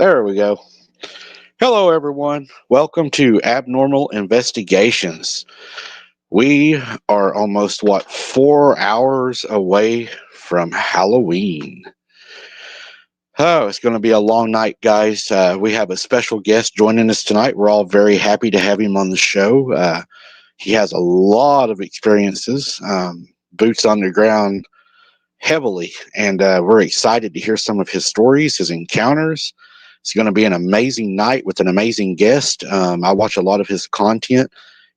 There we go. Hello, everyone. Welcome to Abnormal Investigations. We are almost, 4 hours away from Halloween. Oh, it's going to be a long night, guys. We have a special guest joining us tonight. We're all very happy to have him on the show. He has a lot of experiences, boots on the ground heavily, and we're excited to hear some of his stories, his encounters. It's going to be an amazing night with an amazing guest. I watch a lot of his content,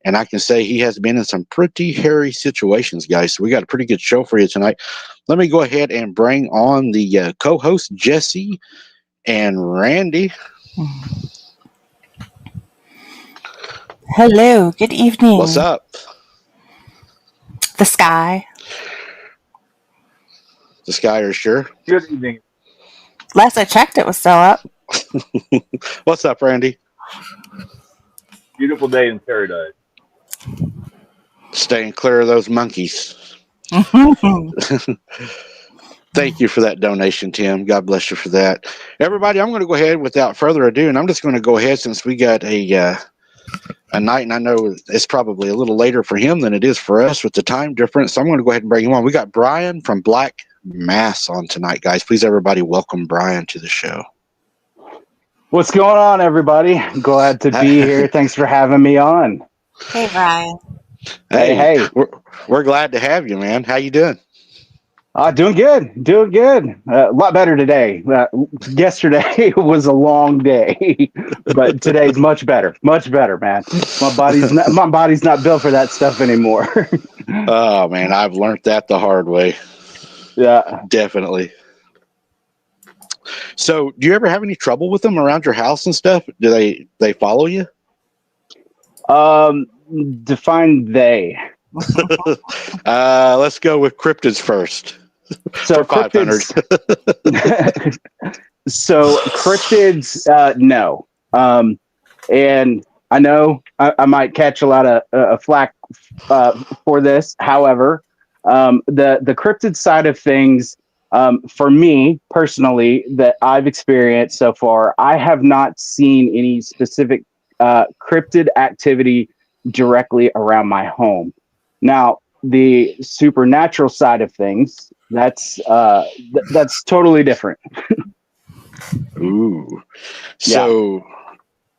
and I can say he has been in some pretty hairy situations, guys. So we got a pretty good show for you tonight. Let me go ahead and bring on the co-host, Jesse and Randy. Hello, good evening. What's up? The sky. The sky, are sure? Good evening. Last I checked, it was still up. What's up, Randy? Beautiful day in paradise. Staying clear of those monkeys. Thank you for that donation, Tim. God bless you for that. Everybody, I'm going to go ahead without further ado, and I'm just going to go ahead since we got a night, and I know it's probably a little later for him than it is for us with the time difference. So I'm going to go ahead and bring him on. We got Brian from Black Mass on tonight, guys. Please, everybody, welcome Brian to the show. What's going on, everybody? Glad to be here. Thanks for having me on. Hey, Brian. Hey. We're glad to have you, man. How you doing? Doing good. A lot better today. Yesterday was a long day, but today's much better, man. My body's not built for that stuff anymore. Oh man, I've learned that the hard way. Yeah, definitely. So, do you ever have any trouble with them around your house and stuff? Do they follow you? Define they. Let's go with cryptids first. So cryptids. So cryptids, no. And I know I might catch a lot of flack for this. However, the cryptid side of things, for me personally, that I've experienced so far, I have not seen any specific cryptid activity directly around my home. Now, the supernatural side of things, that's totally different. Ooh. So,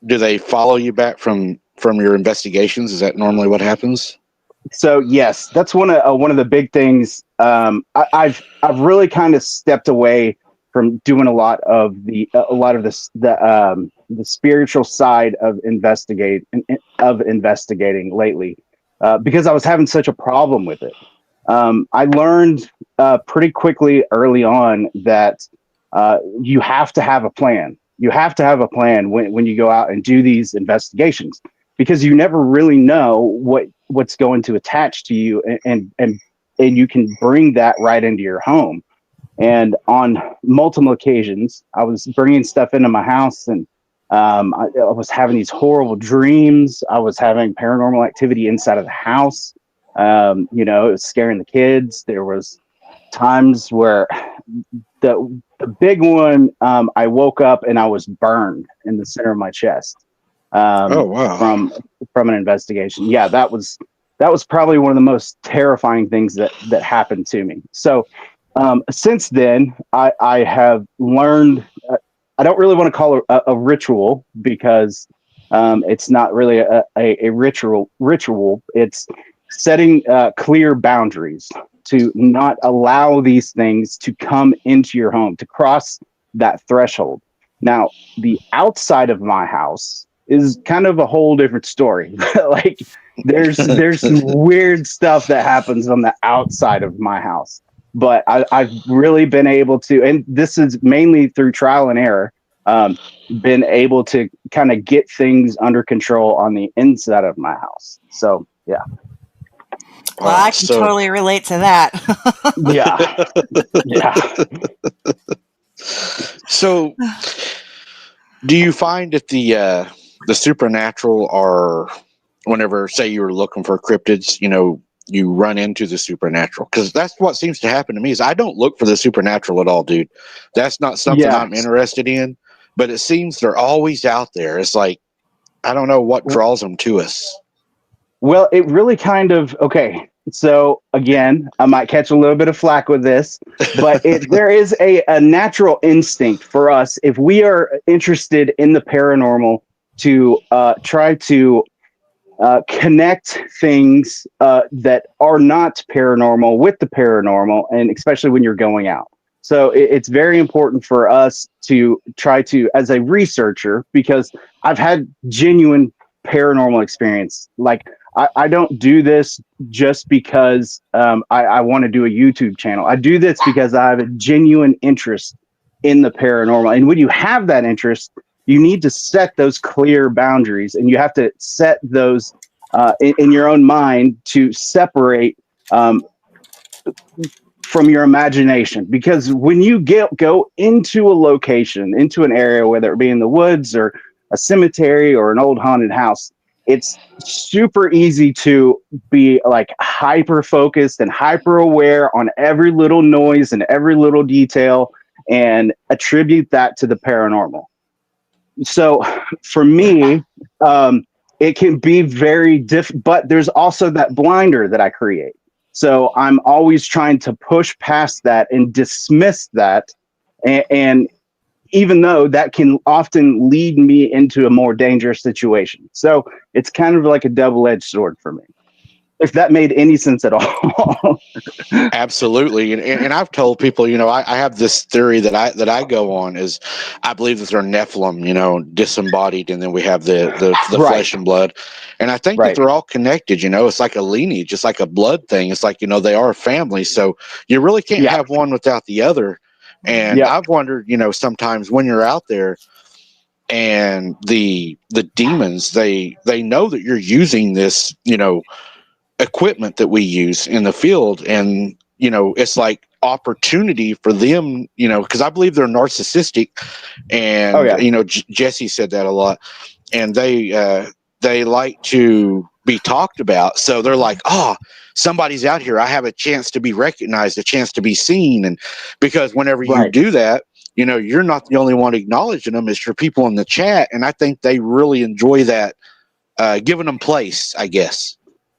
do they follow you back from your investigations? Is that normally what happens? So yes, that's one of the big things. I've really kind of stepped away from doing a lot of the spiritual side of investigating lately, because I was having such a problem with it. I learned pretty quickly early on that you have to have a plan. You have to have a plan when you go out and do these investigations, because you never really know what's going to attach to you, and you can bring that right into your home. And on multiple occasions, I was bringing stuff into my house, and I was having these horrible dreams. I was having paranormal activity inside of the house. It was scaring the kids. There was times where the big one, I woke up and I was burned in the center of my chest. Oh wow! From an investigation. Yeah, that was probably one of the most terrifying things that happened to me. So since then, I have learned. I don't really want to call it a ritual, because it's not really a ritual. It's setting clear boundaries to not allow these things to come into your home, to cross that threshold. Now, the outside of my house is kind of a whole different story. Like there's some weird stuff that happens on the outside of my house, but I've really been able to, and this is mainly through trial and error, been able to kind of get things under control on the inside of my house. So yeah. Well, I can totally relate to that. Yeah. So, do you find that the supernatural are, whenever, say, you were looking for cryptids, you run into the supernatural? Because that's what seems to happen to me. Is I don't look for the supernatural at all, dude. That's not something I'm interested in. but it seems they're always out there. It's like, I don't know what draws them to us. Well, it really kind of, okay. So again, I might catch a little bit of flack with this, but there is a natural instinct for us if we are interested in the paranormal to try to connect things that are not paranormal with the paranormal, and especially when you're going out. So it's very important for us to try to, as a researcher, because I've had genuine paranormal experience. Like I don't do this just because I want to do a YouTube channel. I do this because I have a genuine interest in the paranormal. And when you have that interest, you need to set those clear boundaries, and you have to set those in your own mind to separate from your imagination. Because when you go into a location, into an area, whether it be in the woods or a cemetery or an old haunted house, it's super easy to be like hyper focused and hyper aware on every little noise and every little detail and attribute that to the paranormal. So for me, it can be very but there's also that blinder that I create. So I'm always trying to push past that and dismiss that. And even though that can often lead me into a more dangerous situation. So it's kind of like a double-edged sword for me, if that made any sense at all. Absolutely, and I've told people, I have this theory that I go on is I believe that they're Nephilim, disembodied, and then we have the Right. flesh and blood, and I think that they're all connected. It's like a lineage, just like a blood thing. It's like they are a family, so you really can't have one without the other. And I've wondered, sometimes when you're out there and the demons, they know that you're using this, equipment that we use in the field, and it's like opportunity for them, because I believe they're narcissistic, and Jesse said that a lot, and they like to be talked about, so they're like, oh, somebody's out here, I have a chance to be recognized, a chance to be seen. And because whenever you do that, you're not the only one acknowledging them, it's your people in the chat, and I think they really enjoy that, giving them place, I guess.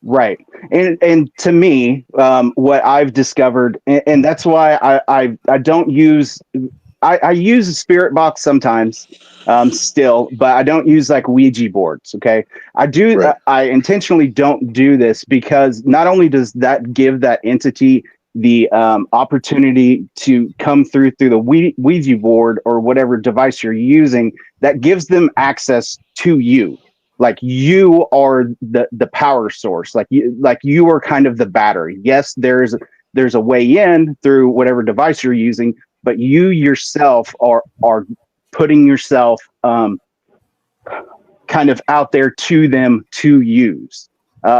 Right. And to me, what I've discovered, and that's why I don't use, I use a spirit box sometimes, still, but I don't use like Ouija boards. Okay. I intentionally don't do this because not only does that give that entity the opportunity to come through the Ouija board or whatever device you're using, that gives them access to you. Like you are the power source, like you are kind of the battery. Yes, there's a way in through whatever device you're using, but you yourself are putting yourself kind of out there to them to use.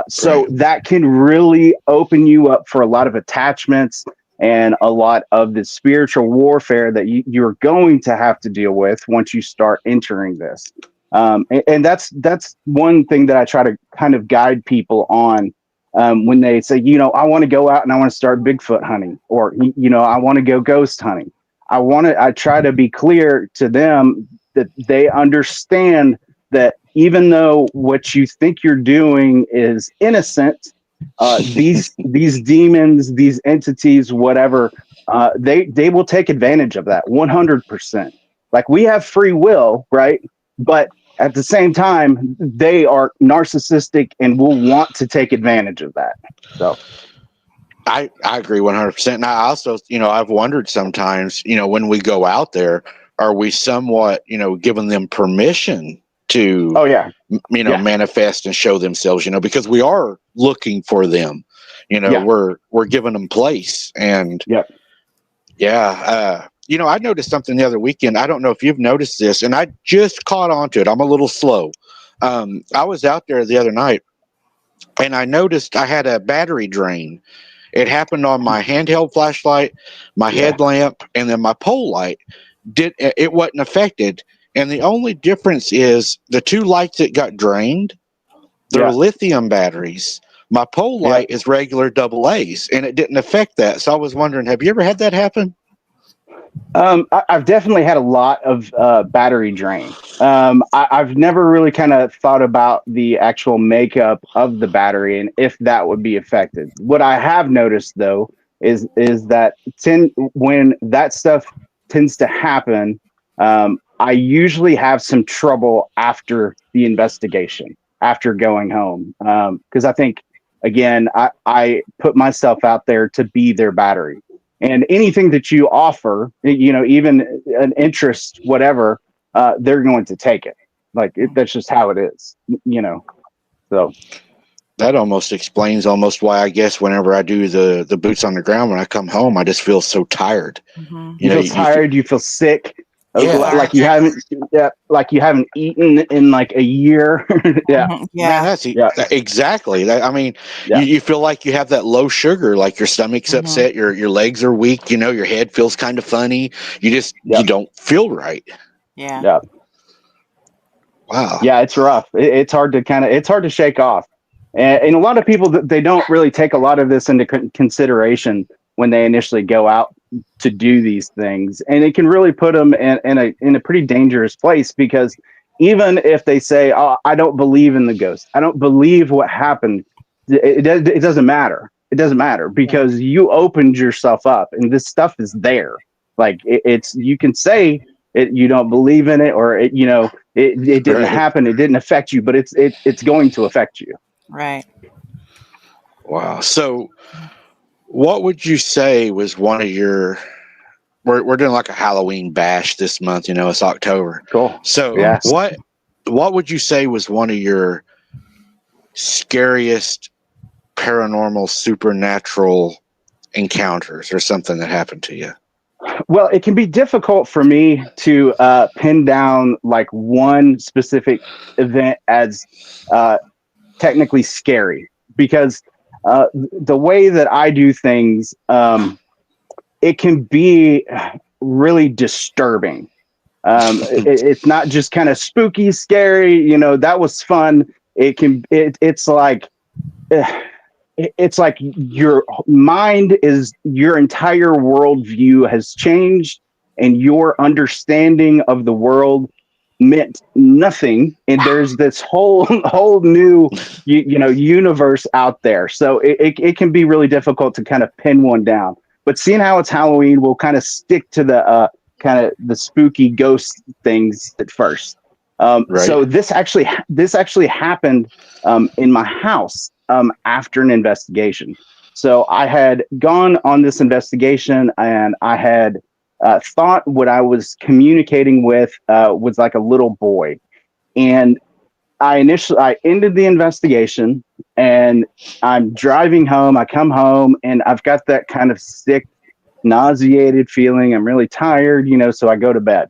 So that can really open you up for a lot of attachments and a lot of the spiritual warfare that you're going to have to deal with once you start entering this. And that's one thing that I try to kind of guide people on, when they say, I want to go out and I want to start Bigfoot hunting, or, I want to go ghost hunting. I try to be clear to them that they understand that even though what you think you're doing is innocent, these demons, these entities, whatever, they will take advantage of that 100%. Like, we have free will, right? But at the same time, they are narcissistic and will want to take advantage of that. So I agree 100%. And I also, I've wondered sometimes, when we go out there, are we somewhat, giving them permission to, manifest and show themselves, because we are looking for them, we're giving them place. And I noticed something the other weekend. I don't know if you've noticed this, and I just caught on to it. I'm a little slow. I was out there the other night, and I noticed I had a battery drain. It happened on my handheld flashlight, my headlamp, and then my pole light. It wasn't affected, and the only difference is the two lights that got drained, they're lithium batteries. My pole light is regular AA, and it didn't affect that. So I was wondering, have you ever had that happen? I've definitely had a lot of battery drain. I've never really kind of thought about the actual makeup of the battery and if that would be affected. What I have noticed though is that when that stuff tends to happen, I usually have some trouble after the investigation, after going home, because I think again I put myself out there to be their battery, and anything that you offer, even an interest, whatever, they're going to take it. That's just how it is, so That almost explains almost why I guess whenever I do the boots on the ground, when I come home, I just feel so tired. Mm-hmm. you feel tired, you feel sick, Yeah. like you haven't like you haven't eaten in like a year. Yeah. Mm-hmm. Man, Yeah. that's Yeah. exactly. I mean, Yeah. you feel like you have that low sugar, like your stomach's Mm-hmm. upset, your legs are weak, your head feels kind of funny. You Yeah. don't feel right. Yeah. Yeah. Wow. Yeah, it's rough. It's hard to it's hard to shake off. And a lot of people, they don't really take a lot of this into consideration when they initially go out to do these things. And it can really put them in a pretty dangerous place, because even if they say, oh, I don't believe in the ghost, I don't believe what happened, it doesn't matter. It doesn't matter, because you opened yourself up and this stuff is there. Like it's, you can say it, you don't believe in it, or it didn't Right. happen, it didn't affect you, but it's going to affect you. Right. Wow. So, what would you say was one of your? We're doing like a Halloween bash this month. It's October. Cool. So, Yeah. what would you say was one of your scariest paranormal, supernatural encounters, or something that happened to you? Well, it can be difficult for me to pin down like one specific event as technically scary, because the way that I do things, it can be really disturbing. It's not just kind of spooky, scary. That was fun. It's like it's like your mind is, your entire worldview has changed, and your understanding of the world meant nothing, and there's this whole new universe out there. So it can be really difficult to kind of pin one down, but seeing how it's Halloween, we'll kind of stick to the kind of the spooky ghost things at first. Right. So this actually happened in my house after an investigation. So I had gone on this investigation, and I had thought what I was communicating with was like a little boy. And I ended the investigation, and I'm driving home. I come home and I've got that kind of sick, nauseated feeling. I'm really tired, so I go to bed.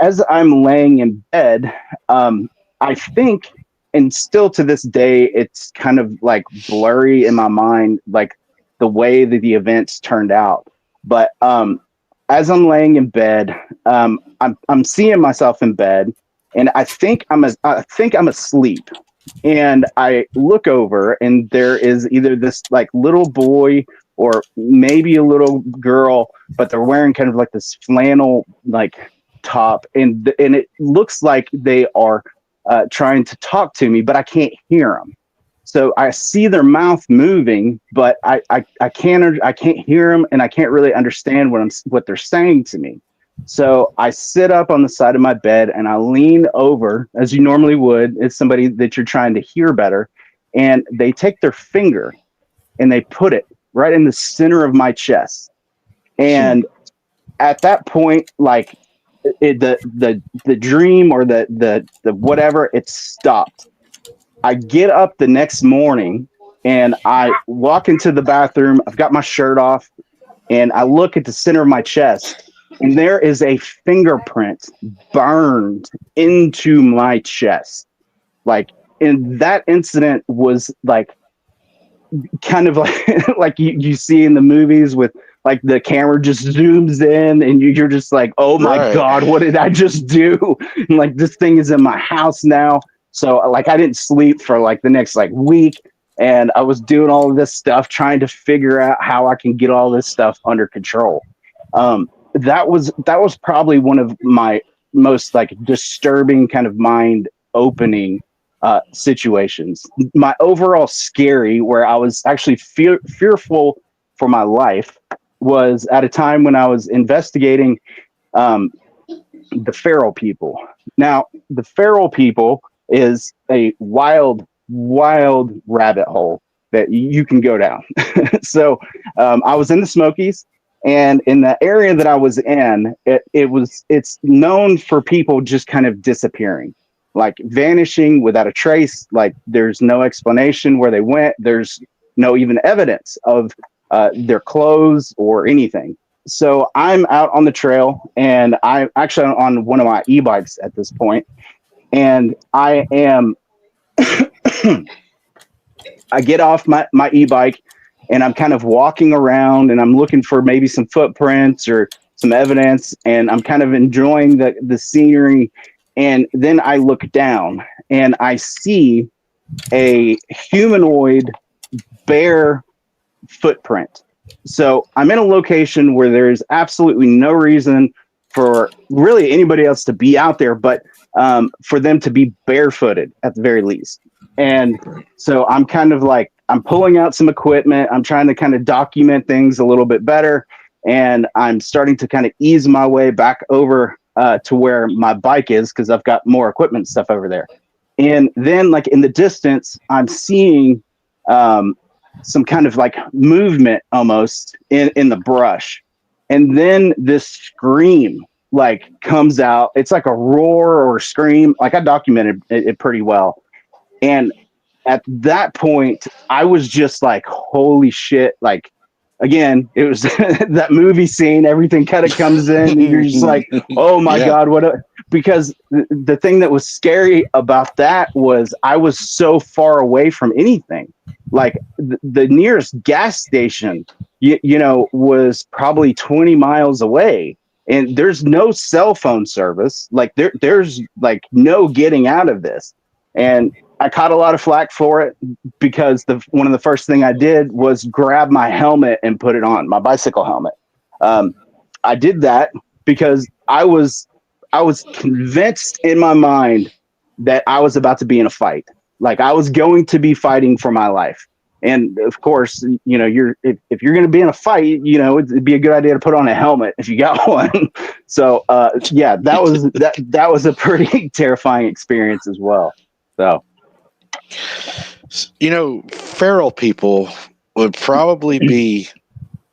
As I'm laying in bed, I think, and still to this day, it's kind of like blurry in my mind, like the way that the events turned out. But as I'm laying in bed, I'm seeing myself in bed, and I think I'm asleep. And I look over, and there is either this like little boy or maybe a little girl, but they're wearing kind of like this flannel like top, and it looks like they are trying to talk to me, but I can't hear them. So I see their mouth moving, but I can't hear them, and I can't really understand what they're saying to me. So I sit up on the side of my bed and I lean over, as you normally would. It's somebody that you're trying to hear better, and they take their finger and they put it right in the center of my chest. And at that point, like the dream or the whatever, it stopped. I get up the next morning and I walk into the bathroom. I've got my shirt off, and I look at the center of my chest, and there is a fingerprint burned into my chest. Like, and that incident was like kind of like like you see in the movies, with like the camera just zooms in, and you're just like, oh my Right. God, what did I just do? And like, this thing is in my house now. So like, I didn't sleep for like the next like week, and I was doing all of this stuff, trying to figure out how I can get all this stuff under control. that was probably one of my most like disturbing kind of mind opening situations. My overall scary, where I was actually fearful for my life, was at a time when I was investigating um, the feral people. Now, the feral people is a wild rabbit hole that you can go down. So I was in the Smokies, and in the area that I was in, it's known for people just kind of disappearing, like vanishing without a trace. Like there's no explanation where they went. There's no even evidence of their clothes or anything. So I'm out on the trail, and I'm actually on one of my e-bikes at this point, and I am I get off my e-bike, and I'm kind of walking around, and I'm looking for maybe some footprints or some evidence, and I'm kind of enjoying the scenery. And then I look down, and I see a humanoid bear footprint. So I'm in a location where there's absolutely no reason for really anybody else to be out there, but for them to be barefooted at the very least. And so I'm kind of like, I'm pulling out some equipment. I'm trying to kind of document things a little bit better. And I'm starting to kind of ease my way back over to where my bike is, because I've got more equipment stuff over there. And then, like in the distance, I'm seeing some kind of like movement almost in the brush. And then this scream like comes out. It's like a roar or scream. Like I documented it pretty well. And at that point, I was just like, holy shit. Like, again, it was that movie scene, everything kind of comes in, and you're just like, oh my God, because the thing that was scary about that was I was so far away from anything. Like the nearest gas station, you know, was probably 20 miles away, and there's no cell phone service. Like there's like no getting out of this. And I caught a lot of flack for it, because one of the first thing I did was grab my helmet and put it on, my bicycle helmet. I did that because I was convinced in my mind that I was about to be in a fight. Like I was going to be fighting for my life. And of course, you know, if you're going to be in a fight, you know, it'd be a good idea to put on a helmet if you got one. So yeah, that was a pretty terrifying experience as well. So. You know, feral people would probably be,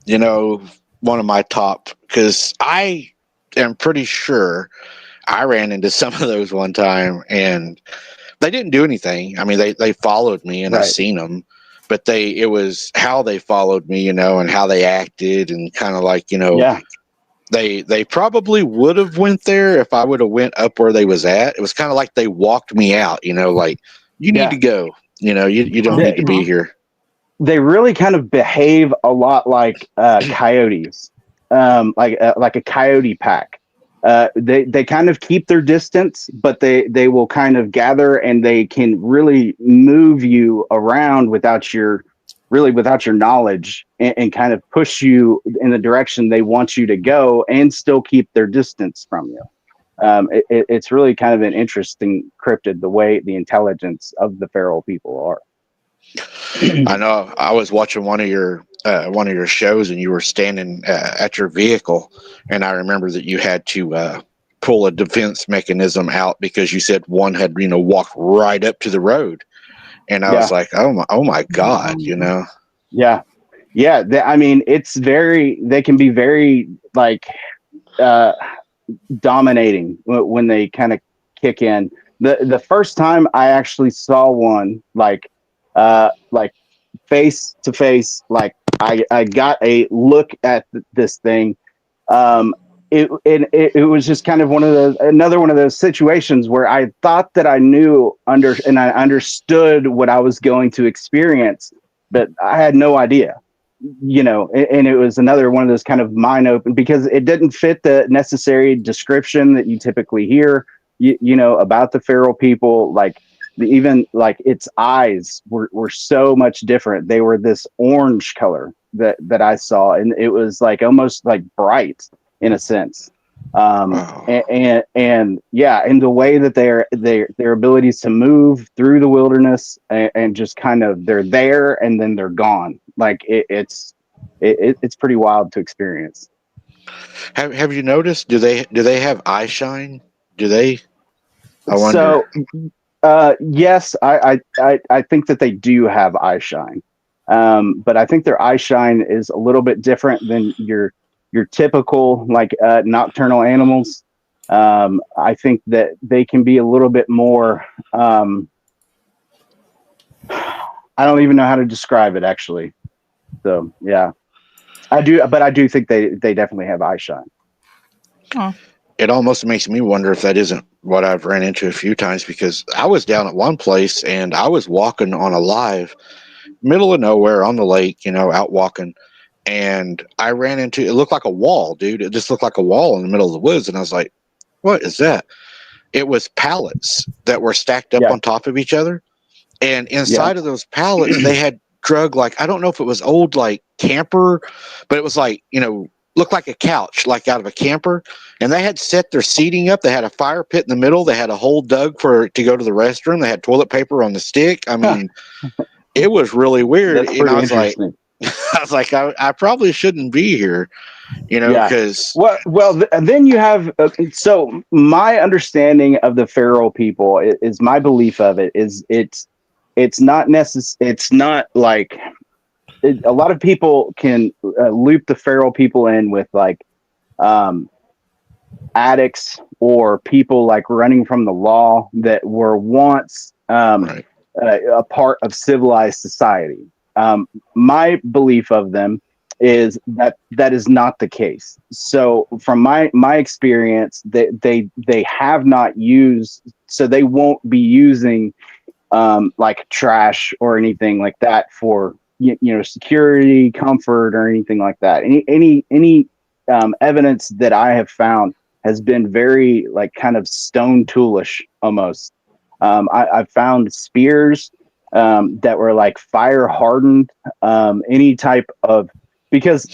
you know, one of my top, because I am pretty sure I ran into some of those one time, and they didn't do anything. I mean, they followed me, and Right. I seen them, but it was how they followed me, you know, and how they acted, and kind of like, you know, Yeah. they probably would have went there if I would have went up where they was at. It was kind of like they walked me out, you know, like, you need to go. You know, you don't need to be here. They really kind of behave a lot like coyotes, like a coyote pack. They kind of keep their distance, but they will kind of gather, and they can really move you around without your knowledge, and kind of push you in the direction they want you to go, and still keep their distance from you. It's really kind of an interesting cryptid, the way the intelligence of the feral people are. I know I was watching one of your shows, and you were standing at your vehicle, and I remember that you had to pull a defense mechanism out because you said one had, you know, walked right up to the road, and I was like, oh my God, you know. Yeah. I mean, they can be very like dominating when they kind of kick in. The first time I actually saw one like face to face, like I got a look at this thing. It was just kind of another one of those situations where I thought that I knew and I understood what I was going to experience, but I had no idea, you know. And it was another one of those kind of mind open, because it didn't fit the necessary description that you typically hear, you know, about the feral people. Like even like its eyes were so much different. They were this orange color that I saw, and it was like almost like bright. in a sense. Wow. And yeah, and the way that their abilities to move through the wilderness and just kind of they're there and then they're gone. Like it's pretty wild to experience. Have you noticed? Do they have eye shine? Do they? I wonder. So yes, I think that they do have eye shine, but I think their eye shine is a little bit different than your typical like nocturnal animals. I think that they can be a little bit more. I don't even know how to describe it actually. So yeah, I do, but I do think they definitely have eye shine. Hmm. It almost makes me wonder if that isn't what I've ran into a few times, because I was down at one place and I was walking on a live, middle of nowhere on the lake, out walking, and I ran into, it looked like a wall, dude. It just looked like a wall in the middle of the woods, and I was like, "What is that?" It was pallets that were stacked up Yeah, on top of each other, and yeah, inside of those pallets they had drug, like, I don't know if it was old like camper, but it was like, looked like a couch, like out of a camper, and they had set their seating up. They had a fire pit in the middle. They had a hole dug for to go to the restroom. They had toilet paper on the stick. I mean, it was really weird. that's And pretty I was like, interesting. I probably shouldn't be here, Yeah. because Then you have so my understanding of the Pharaoh people is my belief of it is it's not it's not like a lot of people can loop the Pharaoh people in with like um, addicts or people like running from the law that were once right. a part of civilized society. My belief of them is that that is not the case. So, from my experience, they have not used, so they won't be using like trash or anything like that for security, comfort, or anything like that. Any evidence that I have found has been very like kind of stone toolish almost. I've found spears that were like fire hardened. Any type of because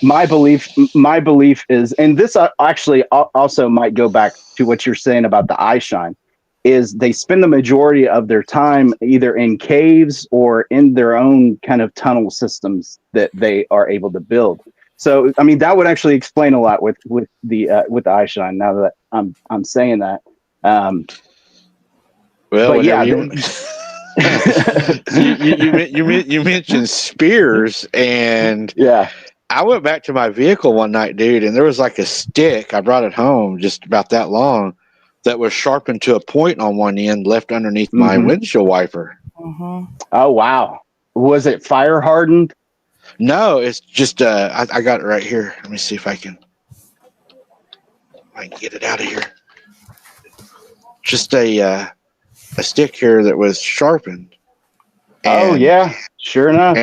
my belief is, and this actually also might go back to what you're saying about the eye shine, is they spend the majority of their time either in caves or in their own kind of tunnel systems that they are able to build. So I mean that would actually explain a lot with the eye shine, now that I'm saying that. um Well, but whenever yeah you you mentioned spears, and yeah, I went back to my vehicle one night, dude, and there was like a stick. I brought it home, just about that long, that was sharpened to a point on one end, left underneath my hmm, windshield wiper. Hmm. oh wow, was it fire hardened? No, it's just I got it right here. Let me see if I can get it out of here. Just a stick here that was sharpened, Oh and yeah, sure enough.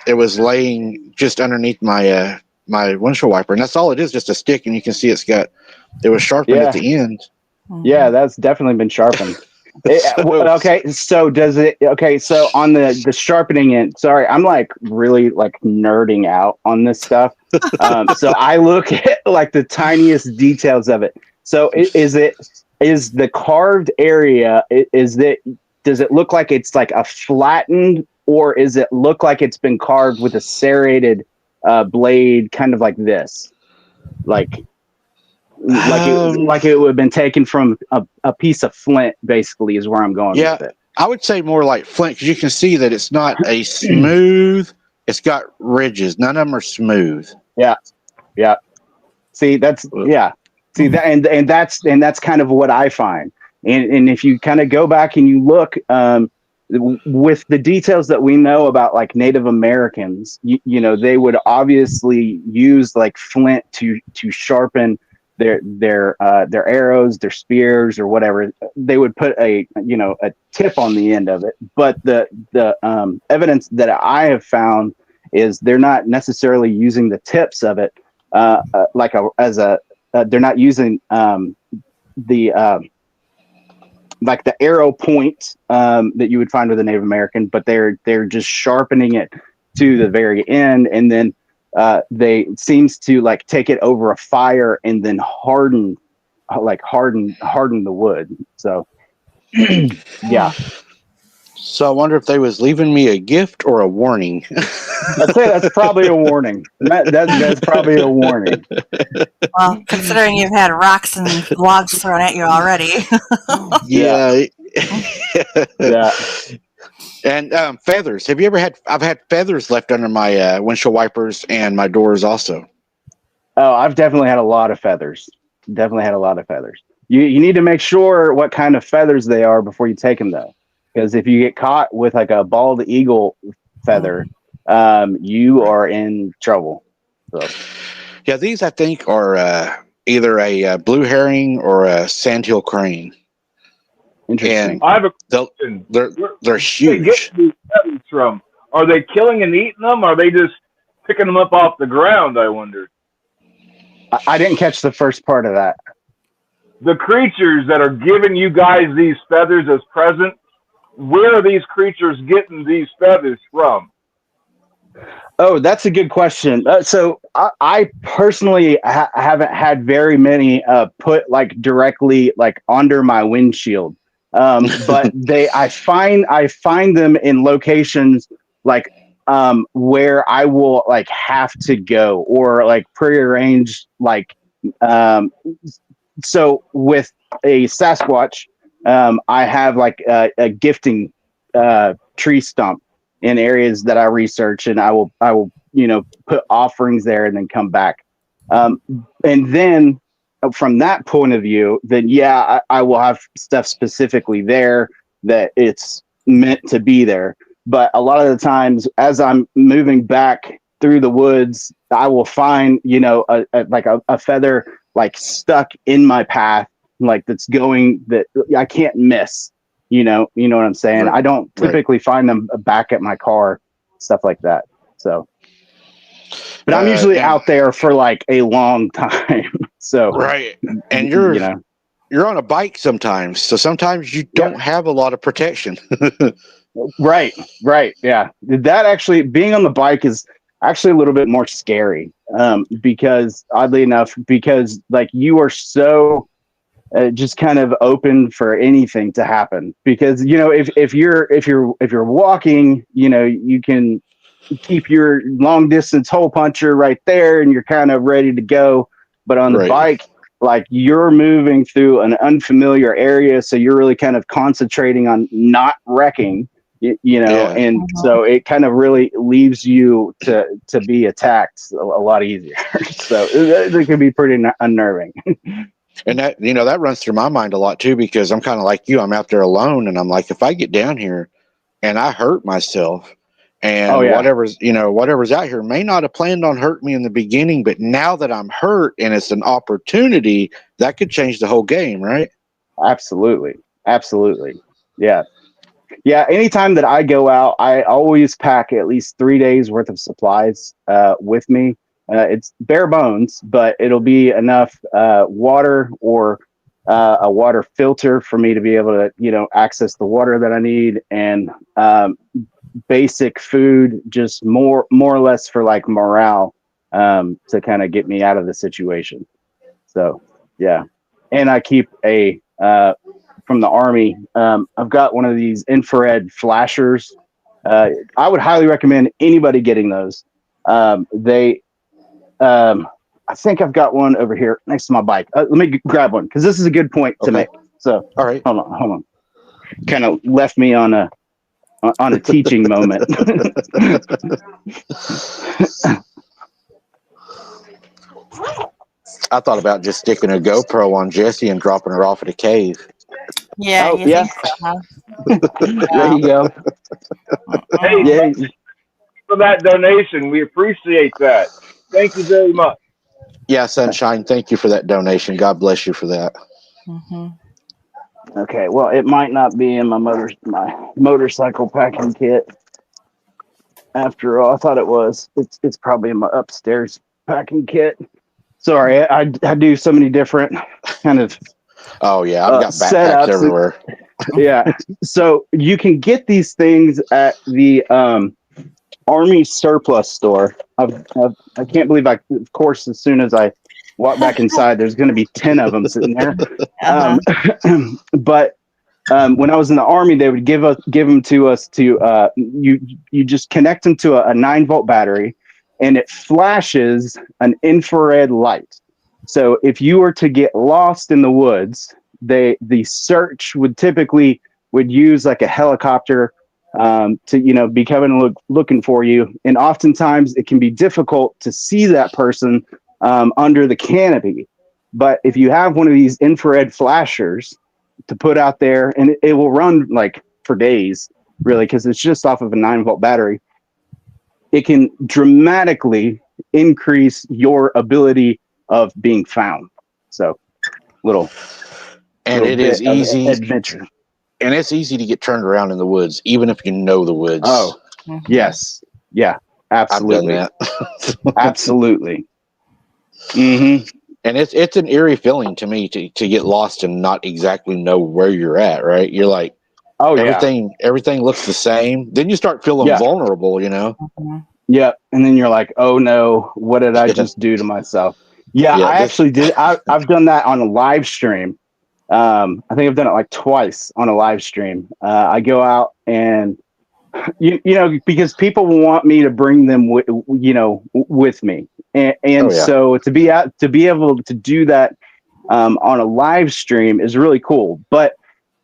it was laying just underneath my windshield wiper, and that's all it is, just a stick, and you can see it was sharpened at Yeah, the end. yeah, Hmm. that's definitely been sharpened. So Okay, so does it? Okay, so on the sharpening end. Sorry, I'm like really like nerding out on this stuff. So I look at like the tiniest details of it. So is the carved area? Is that does it look like it's like a flattened, or is it look like it's been carved with a serrated blade, kind of like this, like like it would have been taken from a piece of flint, basically, is where I'm going yeah, with it. I would say more like flint, because you can see that it's not a smooth. It's got ridges. None of them are smooth. Yeah, yeah. See, that's yeah. See that, and that's kind of what I find. And if you kind of go back and you look with the details that we know about like Native Americans, they would obviously use like flint to sharpen their arrows, their spears, or whatever. They would put a tip on the end of it. But the evidence that I have found is they're not necessarily using the tips of it like a as a they're not using the like the arrow point that you would find with a Native American, but they're just sharpening it to the very end, and then they seems to like take it over a fire and then harden the wood. So yeah, So I wonder if they was leaving me a gift or a warning. I'd say that's probably a warning. That's probably a warning. Well, considering you've had rocks and logs thrown at you already. Yeah. Yeah. And feathers. Have you ever had? I've had feathers left under my windshield wipers and my doors also. Oh, I've definitely had a lot of feathers. Definitely had a lot of feathers. You need to make sure what kind of feathers they are before you take them though, because if you get caught with like a bald eagle feather, you are in trouble. So Yeah, these I think are either a blue herring or a sandhill crane, interesting. and I have a question. they're Where they're they get huge. these feathers from? Are they killing and eating them? Or are they just picking them up off the ground? I wondered. I didn't catch the first part of that. The creatures that are giving you guys these feathers as presents, where are these creatures getting these feathers from? Oh, that's a good question. So I personally haven't had very many put like directly like under my windshield, but I find them in locations like where I will like have to go or like prearranged like um, so with a Sasquatch, I have like a gifting tree stump in areas that I research, and I will put offerings there and then come back, and then from that point of view, then yeah, I will have stuff specifically there that it's meant to be there. But a lot of the times, as I'm moving back through the woods, I will find a feather like stuck in my path, like that's going that I can't miss. You know what I'm saying? Right. I don't typically find them back at my car, stuff like that. So, but I'm usually And out there for like a long time. So, right, and you know, you're on a bike sometimes, so sometimes you yeah, don't have a lot of protection. right, yeah. That actually being on the bike is actually a little bit more scary, because oddly enough, because like you are so just kind of open for anything to happen. Because if you're walking, you can keep your long distance hole puncher right there, and you're kind of ready to go. But on the Right. bike, like you're moving through an unfamiliar area, so you're really kind of concentrating on not wrecking. Yeah. And so it kind of really leaves you to be attacked a lot easier. So it can be pretty unnerving. And that runs through my mind a lot too, because I'm kind of like you. I'm out there alone, and I'm like, if I get down here and I hurt myself, Oh and yeah, whatever's out here may not have planned on hurting me in the beginning, but now that I'm hurt and it's an opportunity, that could change the whole game, right? absolutely, yeah. Anytime that I go out, I always pack at least 3 days worth of supplies with me. It's bare bones, but it'll be enough water or a water filter for me to be able to access the water that I need, and basic food, just more or less for like morale, to kind of get me out of the situation. So yeah, and I keep a from the Army. I've got one of these infrared flashers. I would highly recommend anybody getting those. They I think I've got one over here next to my bike. Let me grab one because this is a good point to make. So All right. hold on. Kind of left me on a teaching moment. I thought about just sticking a GoPro on Jessie and dropping her off at a cave. Yeah, Oh, you yeah. think so, huh? There you go. Hey, Yeah. thank you for that donation. We appreciate that. Thank you very much. Yeah, Sunshine, thank you for that donation. God bless you for that. Mm-hmm. Okay. Well, it might not be in my motorcycle packing kit. After all, I thought it was. It's probably in my upstairs packing kit. Sorry, I do so many different kind of Oh, yeah, I've got backpacks setups. everywhere. Yeah. So you can get these things at the Army surplus store. I can't believe of course, as soon as I walk back inside, there's going to be 10 of them sitting there. Uh-huh. But when I was in the Army, they would give them to us to you just connect them to a 9-volt battery, and it flashes an infrared light. So if you were to get lost in the woods, the search would use like a helicopter to be coming looking for you, and oftentimes it can be difficult to see that person under the canopy. But if you have one of these infrared flashers to put out there, and it will run like for days, really, because it's just off of a 9-volt battery, it can dramatically increase your ability of being found. So, little And bit is of easy. adventure. And it's easy to get turned around in the woods, even if you know the woods. Oh, Mhm. yes, yeah, absolutely, I've done that. absolutely. Mm-hmm. And it's an eerie feeling to me to get lost and not exactly know where you're at, right? You're like, Oh everything looks the same. Then you start feeling yeah, vulnerable, you know? Mhm. yeah, and then you're like, oh no, what did I just do to myself? Yeah, Yeah, I actually did. I've done that on a live stream. I think I've done it like twice on a live stream. I go out and because people want me to bring them with me, oh and yeah, so to be able to do that on a live stream is really cool. But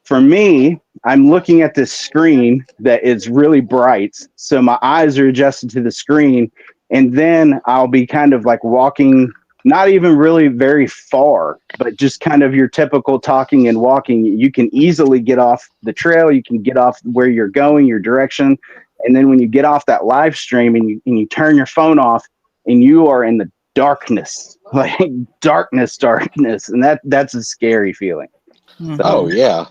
for me, I'm looking at this screen that is really bright, so my eyes are adjusted to the screen, and then I'll be kind of like walking, not even really very far, but just kind of your typical talking and walking. You can easily get off the trail, you can get off where you're going, your direction, and then when you get off that live stream and you turn your phone off, and you are in the darkness, like darkness, and that's a scary feeling. So oh Mhm. yeah.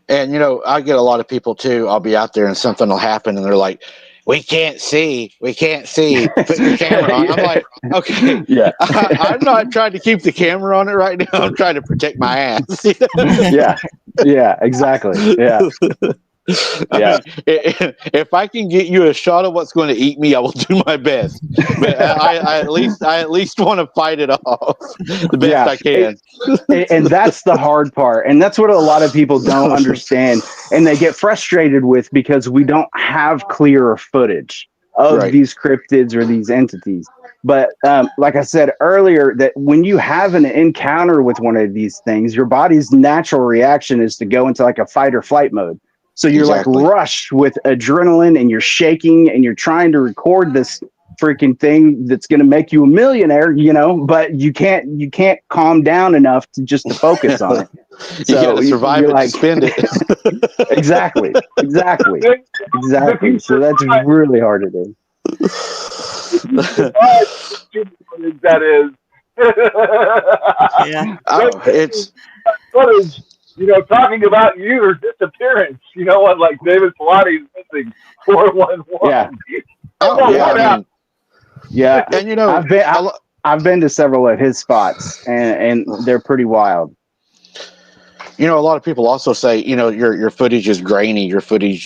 And I get a lot of people too. I'll be out there and something will happen, and they're like, "We can't see. We can't see. Put your camera on." I'm like, "Okay, yeah, I'm not trying to keep the camera on it right now. I'm trying to protect my ass." yeah, yeah, exactly. Yeah, I yeah, mean, if I can get you a shot of what's going to eat me, I will do my best. But I at least want to fight it off the best yeah. I can. And that's the hard part, and that's what a lot of people don't understand, and they get frustrated with because we don't have clearer footage of Right. these cryptids or these entities. But like I said earlier, that when you have an encounter with one of these things, your body's natural reaction is to go into like a fight or flight mode. So you're like Exactly. rushed with adrenaline, and you're shaking, and you're trying to record this freaking thing that's going to make you a millionaire, but you can't calm down enough to focus on it. You got So to survive you're it to like, spend it. exactly, exactly, The exactly. So future that's really hard to do. that is. Yeah. Oh, it's Footage, talking about your disappearance. What, like David Pilates missing 411. Yeah, oh yeah. I What yeah, happened? mean, yeah. and I've been a I, lo- I've been to several of his spots, and they're pretty wild. a lot of people also say, your footage is grainy, your footage,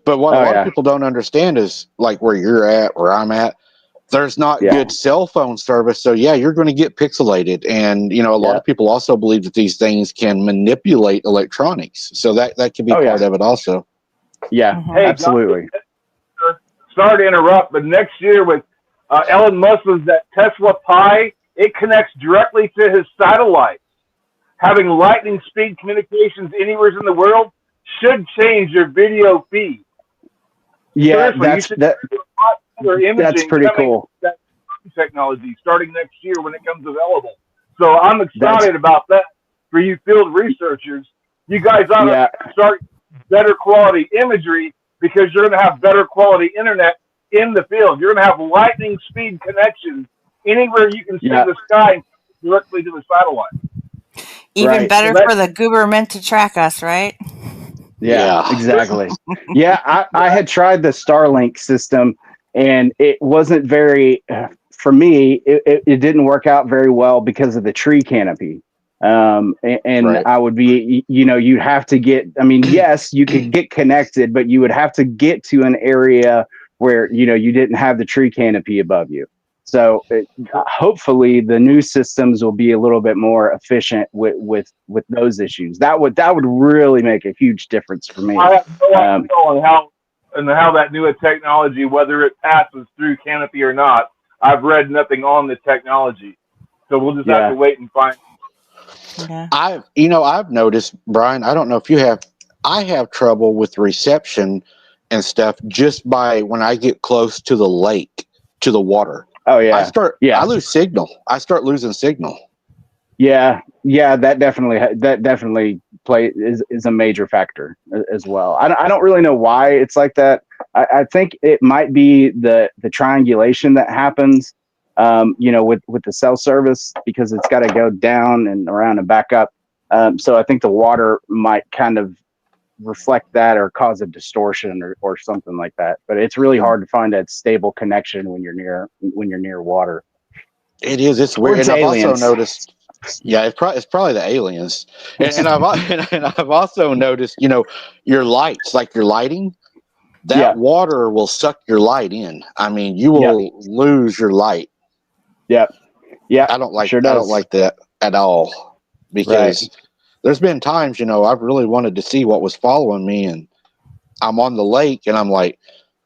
But what a Oh lot of yeah, people don't understand is like where you're at, where I'm at. There's not yeah, good cell phone service, so yeah, you're going to get pixelated. And a lot yeah. of people also believe that these things can manipulate electronics, so that can be Oh yeah, part of it also. yeah. Mhm. Hey, John, Absolutely. sorry to interrupt, but next year with Elon Musk's that Tesla Pi, it connects directly to his satellite. Having lightning speed communications anywhere in the world should change your video feed. Yeah, Seriously, you should see a lot better that's imaging pretty coming cool. from that technology starting next year when it comes available. So I'm That's excited about that for you field researchers. You guys ought to yeah, start better quality imagery because you're going to have better quality internet in the field. You're going to have lightning speed connections anywhere you can see yeah, the sky directly to the satellite. Even right. So better that for the government to track us, right? Yeah, Yeah. exactly. Yeah, I had tried the Starlink system, and it wasn't very, for me, it didn't work out very well because of the tree canopy. And Right. I would be, you'd have to get, I mean, yes, you could get connected, but you would have to get to an area where, you didn't have the tree canopy above you. So hopefully the new systems will be a little bit more efficient with those issues. That would really make a huge difference for me. I have no idea on how that new technology, whether it passes through canopy or not. I've read nothing on the technology, so we'll just have to wait and find. Yeah. I've noticed, Brian, I don't know if you have, I have trouble with reception and stuff just by when I get close to the lake, to the water. Oh yeah. I lose signal. I start losing signal. Yeah. That definitely is a major factor as well. I don't really know why it's like that. I think it might be the triangulation that happens, with the cell service, because it's got to go down and around and back up. So I think the water might kind of reflect that or cause a distortion or something like that. But it's really hard to find that stable connection when you're near water. It is. It's weird. It's And I've aliens. also noticed. Yeah, it's probably the aliens. And I've also noticed, your lights, like your lighting, that water will suck your light in. I mean, you will lose your light. Yeah. I don't like that at all, because there's been times, I've really wanted to see what was following me, and I'm on the lake and I'm like,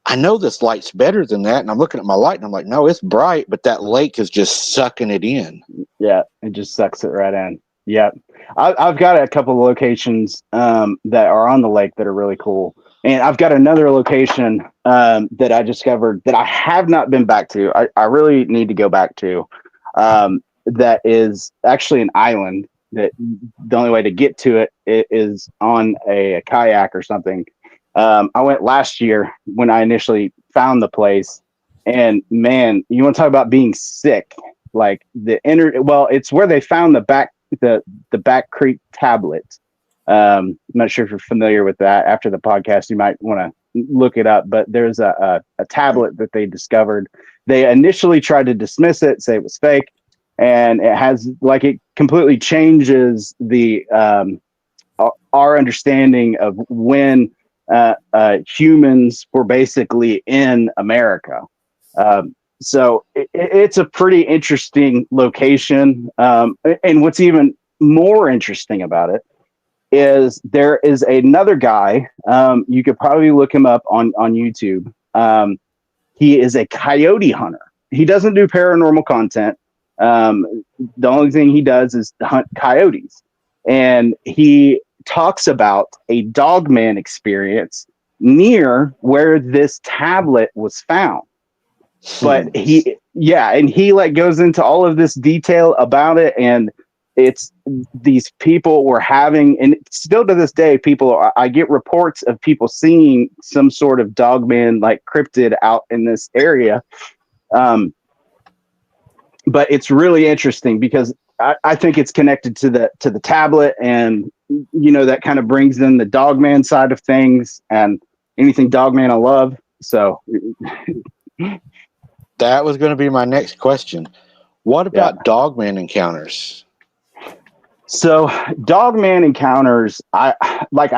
I know this light's better than that. And I'm looking at my light and I'm like, no, it's bright, but that lake is just sucking it in. Yeah, it just sucks it right in. Yeah. I've got a couple of locations that are on the lake that are really cool. And I've got another location that I discovered that I have not been back to. I really need to go back to. That is actually an island that the only way to get to it is on a kayak or something. I went last year when I initially found the place, and man, you want to talk about being sick? Like it's where they found the Back Creek tablet. I'm not sure if you're familiar with that. After the podcast, you might want to look it up. But there's a tablet that they discovered. They initially tried to dismiss it, say it was fake, and it completely changes the our understanding of when humans were basically in America. So it's a pretty interesting location. And what's even more interesting about it is there is another guy. You could probably look him up on YouTube. He is a coyote hunter. He doesn't do paranormal content. The only thing he does is hunt coyotes. And he talks about a dogman experience near where this tablet was found. But he goes into all of this detail about it, and it's these people were having, and still to this day, I get reports of people seeing some sort of dogman like cryptid out in this area. But it's really interesting because I think it's connected to the tablet, and that kind of brings in the dogman side of things, and anything dogman I love. So that was going to be my next question. What about dogman encounters? So dogman encounters, I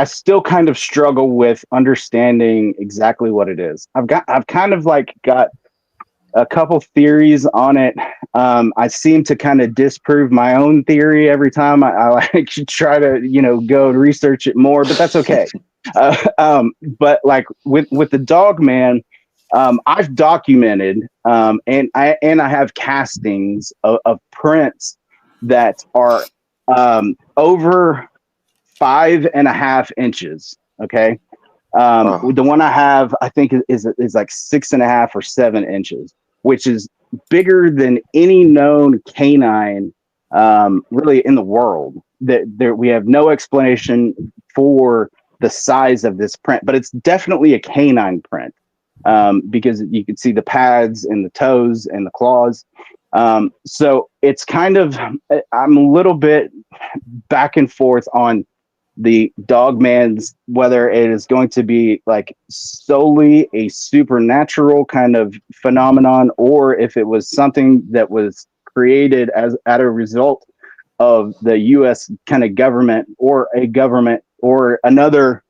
still kind of struggle with understanding exactly what it is. I've kind of got a couple theories on it. I seem to kind of disprove my own theory every time I try to, go and research it more, but that's okay. But with the dogman, I've documented, and I have castings of prints that are over 5.5 inches. Okay. The one I have, I think is like 6.5 or 7 inches, which is bigger than any known canine, really in the world. That we have no explanation for the size of this print, but it's definitely a canine print, because you can see the pads and the toes and the claws. So it's kind of, I'm a little bit back and forth on the dogman's, whether it is going to be like solely a supernatural kind of phenomenon, or if it was something that was created as a result of the U.S. kind of government, or a government, or another,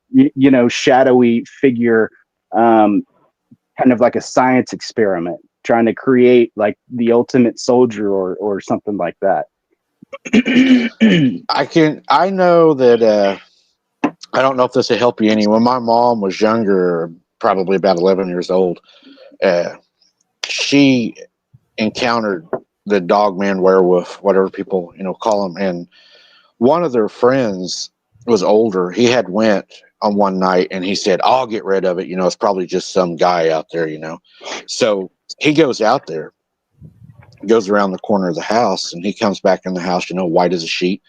shadowy figure, kind of like a science experiment, trying to create like the ultimate soldier or something like that. I know that I don't know if this will help you any. When my mom was younger, probably about 11 years old, uh, she encountered the dogman werewolf, whatever people call him, and one of their friends was older. He had went on one night and he said, "I'll get rid of it. It's probably just some guy out there." So he goes out there, goes around the corner of the house, and he comes back in the house, white as a sheet.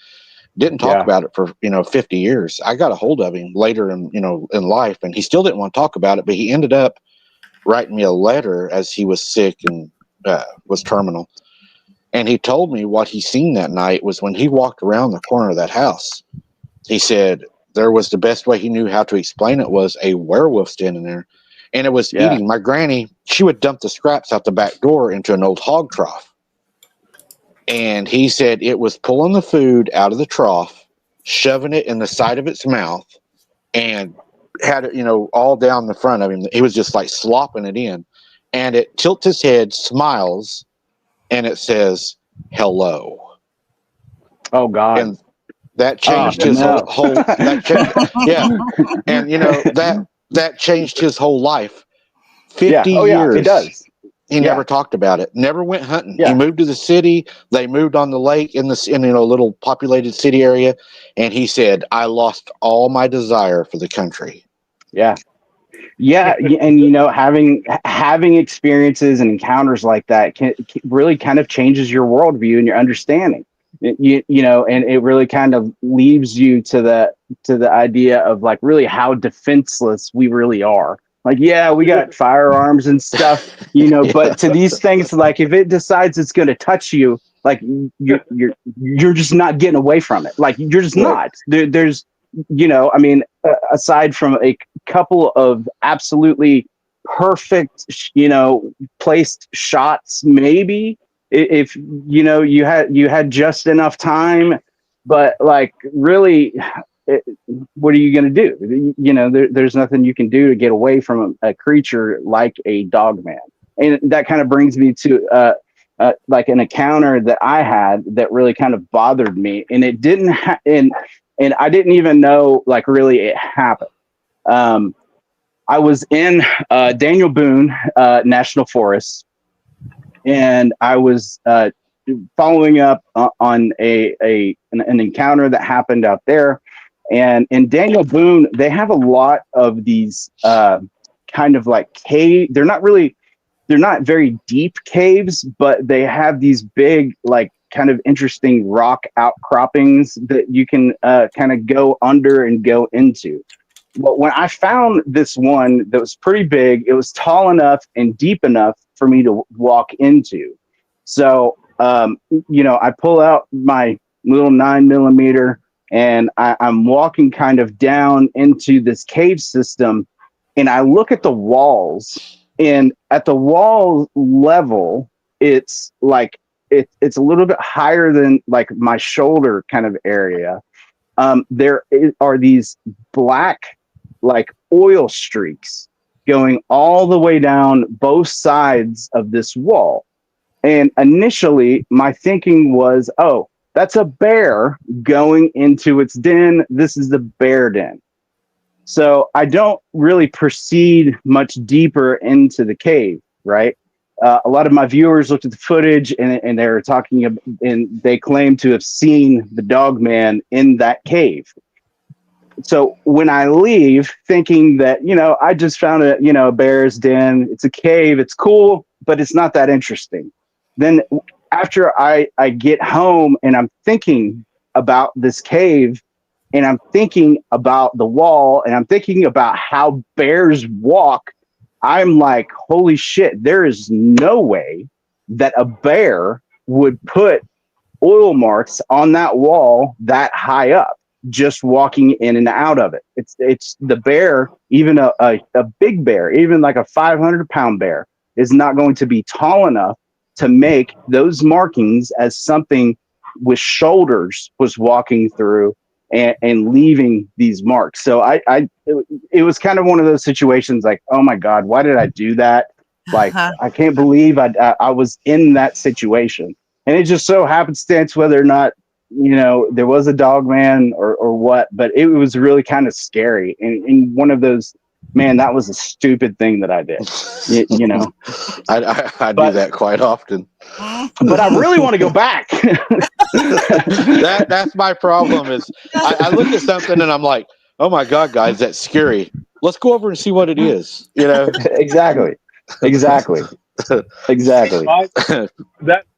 Didn't talk Yeah. about it for 50 years. I got a hold of him later in life, and he still didn't want to talk about it. But he ended up writing me a letter as he was sick and was terminal. And he told me what he seen that night was when he walked around the corner of that house. He said there was the best way he knew how to explain it was a werewolf standing there, and it was Yeah. eating. My granny, she would dump the scraps out the back door into an old hog trough. And he said it was pulling the food out of the trough, shoving it in the side of its mouth, and had it, all down the front of him. He was just like slopping it in. And it tilts his head, smiles, and it says, "Hello." Oh God. And that changed his no. whole yeah. And that changed his whole life. Yeah. 50 Oh yeah, it years. does. He never talked about it. Never went hunting. Yeah. He moved to the city. They moved on the lake in a little populated city area, and he said, "I lost all my desire for the country." Yeah. Yeah, and having experiences and encounters like that can really kind of changes your worldview and your understanding. And it really kind of leaves you to the idea of like really how defenseless we really are. Like, yeah, we got firearms and stuff, Yeah. but to these things, like if it decides it's going to touch you, like you're just not getting away from it. Like you're just Right. not. There's I mean, aside from a couple of absolutely perfect, placed shots, maybe if you had just enough time, but like really, what are you going to do? There's nothing you can do to get away from a creature like a dog man. And that kind of brings me to like an encounter that I had that really kind of bothered me, and it didn't and I didn't even know like really it happened. I was in Daniel Boone National Forest, and I was following up on an encounter that happened out there. And in Daniel Boone, they have a lot of these kind of like cave. They're not very deep caves, but they have these big, like kind of interesting rock outcroppings that you can kind of go under and go into. But when I found this one that was pretty big, it was tall enough and deep enough for me to walk into. So, I pull out my little 9mm and I'm walking kind of down into this cave system, and I look at the walls, and at the wall level, it's like it's a little bit higher than like my shoulder kind of area. There are these black like oil streaks going all the way down both sides of this wall. And initially, my thinking was, oh, that's a bear going into its den. This is the bear den. So I don't really proceed much deeper into the cave, right? A lot of my viewers looked at the footage and they were talking about, and they claim to have seen the dog man in that cave. So when I leave thinking that, I just found a bear's den, it's a cave, it's cool, but it's not that interesting. Then after I get home and I'm thinking about this cave, and I'm thinking about the wall, and I'm thinking about how bears walk, I'm like, holy shit, there is no way that a bear would put oil marks on that wall that high up, just walking in and out of it. It's the bear, even a big bear, even like a 500-pound bear, is not going to be tall enough to make those markings as something with shoulders was walking through and leaving these marks. So it was kind of one of those situations like, oh my God, why did I do that? Like, I can't believe I was in that situation. And it just so happenstance whether or not, there was a dog man or what, but it was really kind of scary. And one of those, man, that was a stupid thing that I did, I do that quite often. But I really want to go back. That's my problem is I look at something and I'm like, oh my God, guys, that's scary. Let's go over and see what it is, Exactly. That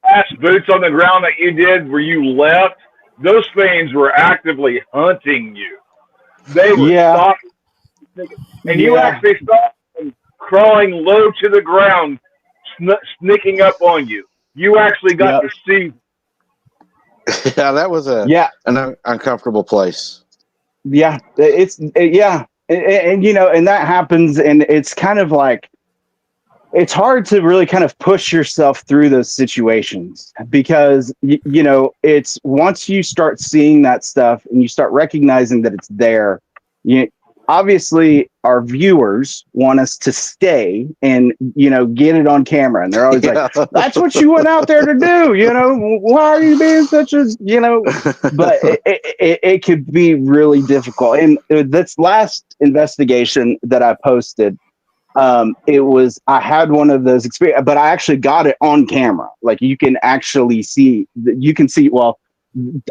last boots on the ground that you did where you left, those things were actively hunting you. They were stalking, and you actually saw them crawling low to the ground, sneaking up on you. You actually got to see. Yeah, that was an uncomfortable place. Yeah, and that happens, and it's kind of like, it's hard to really kind of push yourself through those situations because, it's once you start seeing that stuff and you start recognizing that it's there, obviously our viewers want us to stay and, get it on camera. And they're always like, that's what you went out there to do. Why are you being such a, but it could be really difficult. And this last investigation that I posted, I had one of those experiences, but I actually got it on camera. Like you can actually see, well,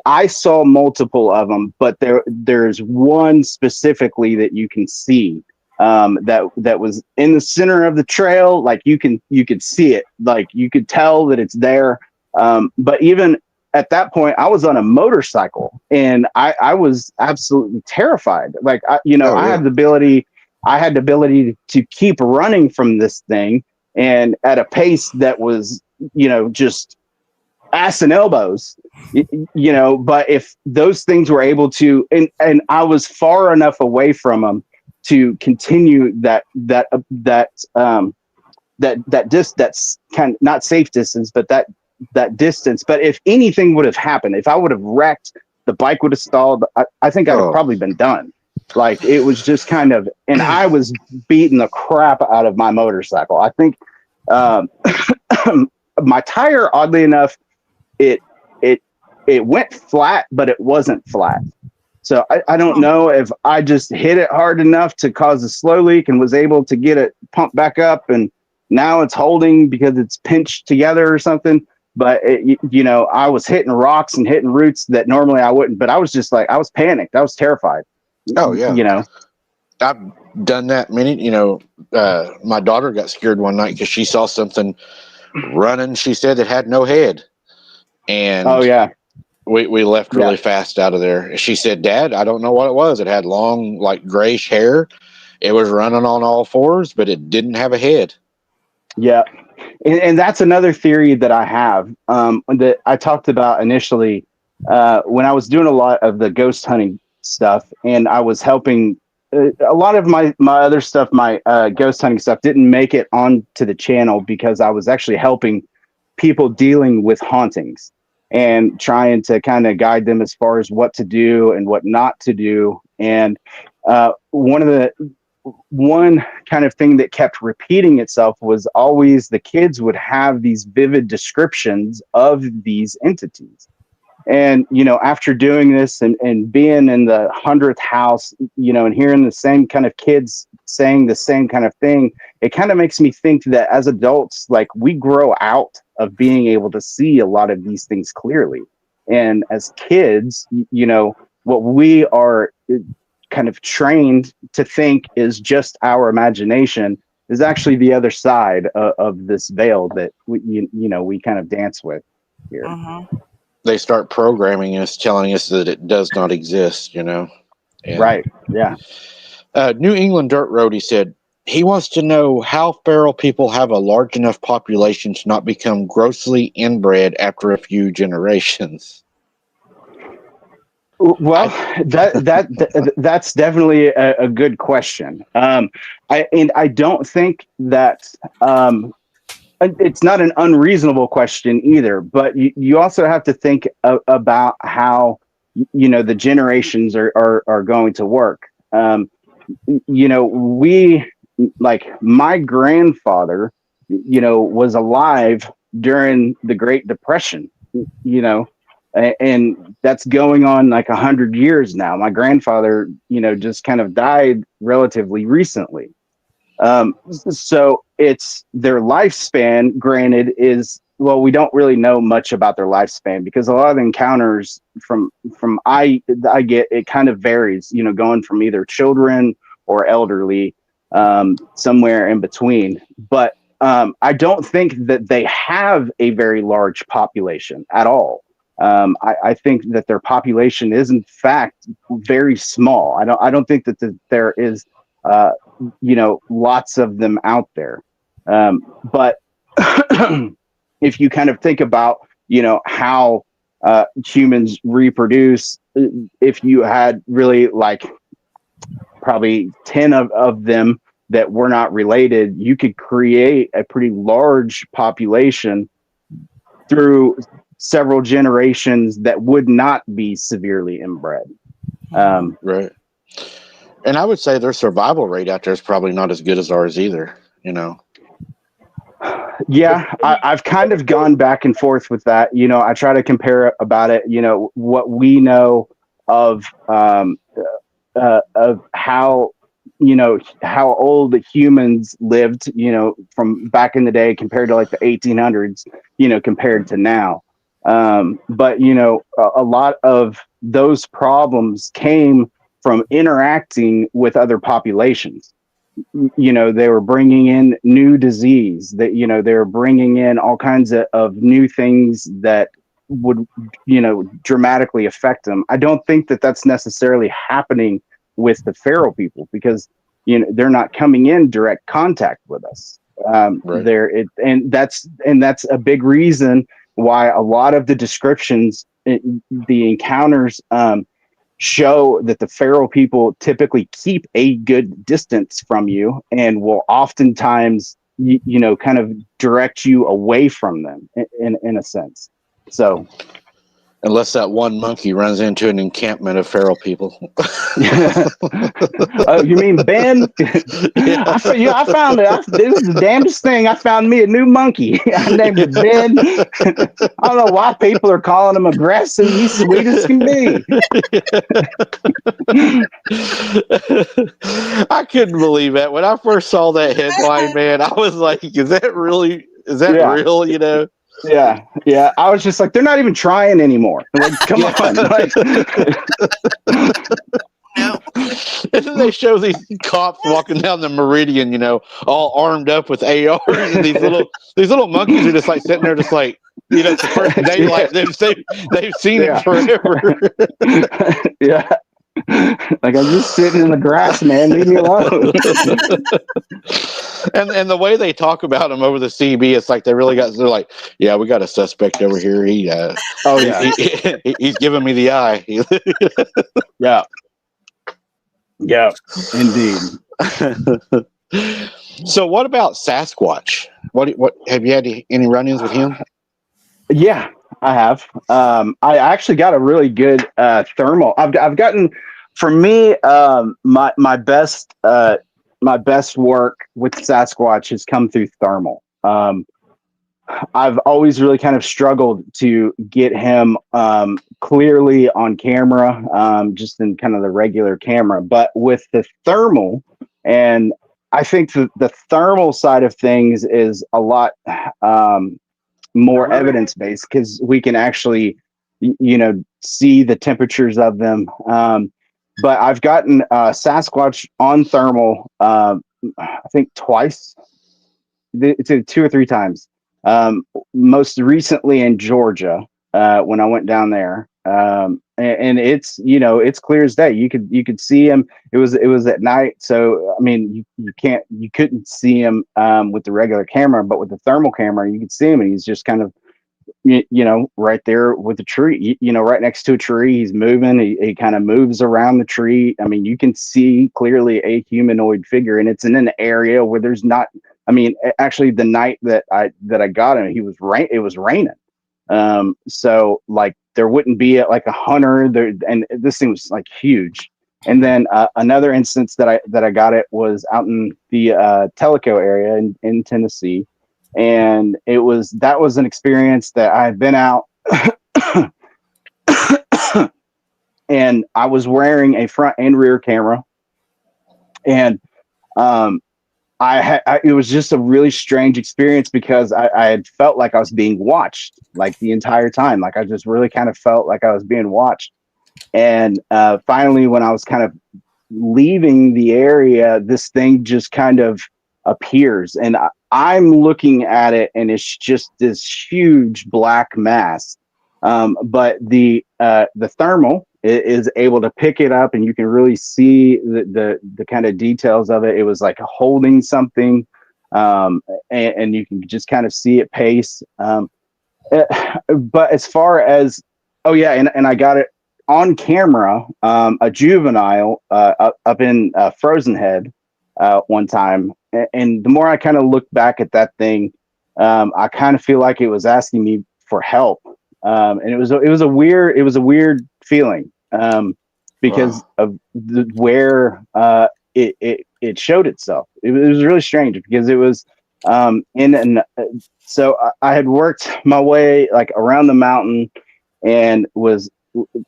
I saw multiple of them, but there's one specifically that you can see, that was in the center of the trail. Like you could see it, like you could tell that it's there. But even at that point, I was on a motorcycle and I was absolutely terrified. Like, I had the ability to keep running from this thing and at a pace that was, just ass and elbows, but if those things were able to, and I was far enough away from them to continue that's kind of not safe distance, but that distance. But if anything would have happened, if I would have wrecked, the bike would have stalled, I think I'd have probably been done. Like it was just kind of, and I was beating the crap out of my motorcycle. I think my tire, oddly enough, it went flat, but it wasn't flat. So I don't know if I just hit it hard enough to cause a slow leak and was able to get it pumped back up, and now it's holding because it's pinched together or something. But I was hitting rocks and hitting roots that normally I wouldn't. But I was just like, I was panicked. I was terrified. Oh yeah. I've done that many. My daughter got scared one night because she saw something running. She said it had no head, and we left really fast out of there. She said, "Dad, I don't know what it was. It had long, like grayish hair. It was running on all fours, but it didn't have a head." Yeah, and that's another theory that I have, that I talked about initially when I was doing a lot of the ghost hunting stuff, and I was helping. A lot of my other stuff, my ghost hunting stuff, didn't make it onto the channel because I was actually helping people dealing with hauntings and trying to kind of guide them as far as what to do and what not to do. And one kind of thing that kept repeating itself was always the kids would have these vivid descriptions of these entities. And, after doing this and being in the 100th house, and hearing the same kind of kids saying the same kind of thing, it kind of makes me think that as adults, like we grow out of being able to see a lot of these things clearly. And as kids, what we are kind of trained to think is just our imagination is actually the other side of this veil that we kind of dance with here. Mm-hmm. They start programming us, telling us that it does not exist, And, right. Yeah. New England Dirt Roadie said he wants to know how feral people have a large enough population to not become grossly inbred after a few generations. Well, that's definitely a good question. I don't think that it's not an unreasonable question either, but you also have to think about how the generations are going to work. We, like, my grandfather, was alive during the Great Depression, and that's going on like 100 years now. My grandfather, just kind of died relatively recently. So it's their lifespan, granted, is, well, we don't really know much about their lifespan because a lot of the encounters from I get, it kind of varies, going from either children or elderly, somewhere in between. But I don't think that they have a very large population at all. I think that their population is in fact very small. I don't think that there is lots of them out there. But if you kind of think about, how humans reproduce, if you had really like probably 10 of them that were not related, you could create a pretty large population through several generations that would not be severely inbred. Right. And I would say their survival rate out there is probably not as good as ours either, Yeah, I've kind of gone back and forth with that. I try to compare about it, what we know of how, how old the humans lived, from back in the day compared to like the 1800s, compared to now. But, a lot of those problems came from interacting with other populations. They were bringing in new disease, that, they were bringing in all kinds of new things that would, dramatically affect them. I don't think that that's necessarily happening with the feral people because, they're not coming in direct contact with us. Right. And that's a big reason why a lot of the descriptions, the encounters, show that the feral people typically keep a good distance from you and will oftentimes, kind of direct you away from them in a sense. So, Unless that one monkey runs into an encampment of feral people. you mean Ben? Yeah. I found it. This is the damnedest thing. I found me a new monkey. I named it Ben. I don't know why people are calling him aggressive. He's sweet as can be. I couldn't believe that. When I first saw that headline, man, I was like, is that Yeah. real? Yeah. I was just like, they're not even trying anymore. Like, come on. Like, No. And then they show these cops walking down the meridian, all armed up with ARs, and these little monkeys are just like sitting there, just like, it's the first day, like they've seen it Yeah. forever. Yeah. Like, I'm just sitting in the grass, man. Leave me alone. And the way they talk about them over the CB, it's like they're like, yeah, we got a suspect over here. Oh yeah. He's giving me the eye. Yeah. Yeah. Indeed. So what about Sasquatch? What have you had any run-ins with him? Yeah, I have. I actually got a really good thermal. I've gotten, for me, my best work with Sasquatch has come through thermal. I've always really kind of struggled to get him clearly on camera, just in kind of the regular camera. But with the thermal, and I think the thermal side of things is a lot more evidence based because we can actually, see the temperatures of them. But I've gotten Sasquatch on thermal, I think twice, two or three times. Most recently in Georgia, when I went down there, and it's, it's clear as day. You could see him. It was at night, so I mean, you couldn't see him with the regular camera, but with the thermal camera, you could see him, and he's just kind of, right there with the tree, right next to a tree. He's moving. He kind of moves around the tree. I mean, you can see clearly a humanoid figure, and it's in an area where there's not. I mean, actually, the night that I got him, it was raining. So like there wouldn't be like a hunter there, and this thing was like huge. And then another instance that I got it was out in the Tellico area in Tennessee, and that was an experience that I had been out, and I was wearing a front and rear camera, and it was just a really strange experience because I had felt like I was being watched like the entire time. Like I just really kind of felt like I was being watched. And finally, when I was kind of leaving the area, this thing just kind of appears, and I'm looking at it, and it's just this huge black mass. But the thermal is able to pick it up, and you can really see the kind of details of it. It was like holding something, and you can just kind of see it pace. But as far as, oh yeah, and I got it on camera, a juvenile up in Frozen Head one time, and the more I kind of look back at that thing, I kind of feel like it was asking me for help, and it was a weird feeling, because of where it showed itself. It was really strange because it was so I had worked my way like around the mountain and was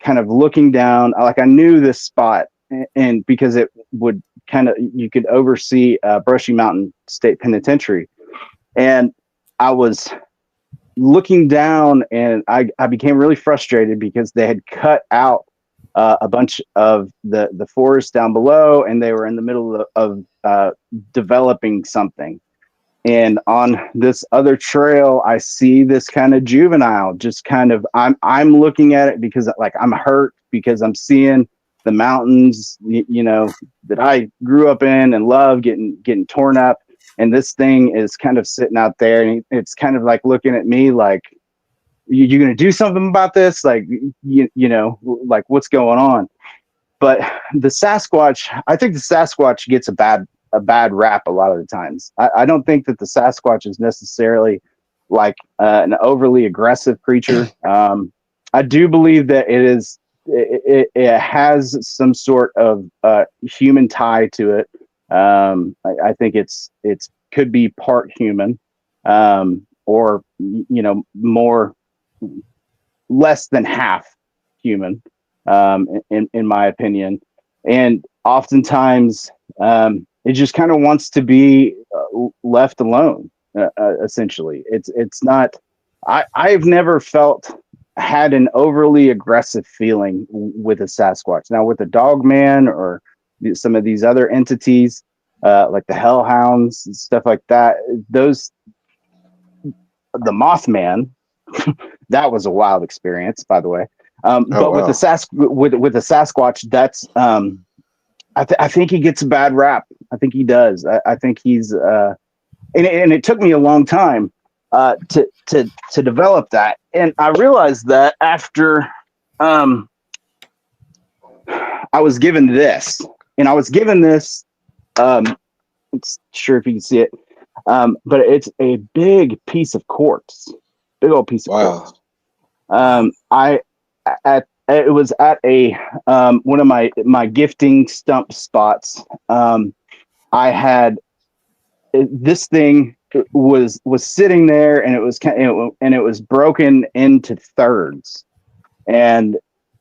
kind of looking down, like I knew this spot, and because it would kind of, you could oversee Brushy Mountain State Penitentiary, and I was looking down, and I became really frustrated because they had cut out a bunch of the forest down below, and they were in the middle of developing something. And on this other trail, I see this kind of juvenile, just kind of, I'm looking at it because like I'm hurt because I'm seeing the mountains, that I grew up in and love getting torn up. And this thing is kind of sitting out there, and it's kind of like looking at me like, you going to do something about this? Like, like what's going on? But the Sasquatch, I think the Sasquatch gets a bad rap a lot of the times. I don't think that the Sasquatch is necessarily like an overly aggressive creature. I do believe that it has some sort of human tie to it. I think it's could be part human, or more less than half human, in my opinion. And oftentimes, it just kind of wants to be left alone. Essentially, it's not. I've never had an overly aggressive feeling with a Sasquatch. Now, with the Dog Man or some of these other entities, like the Hellhounds and stuff like that, the Mothman, that was a wild experience, by the way. But wow. With the Sasquatch, that's I think he gets a bad rap. I think he does. I think he's and it took me a long time to develop that, and I realized that after I was given this, and I was given this. It's sure if you can see it, but it's a big piece of quartz, big old piece of quartz. It was at a one of my gifting stump spots. I had this thing was sitting there, and it was broken into thirds, and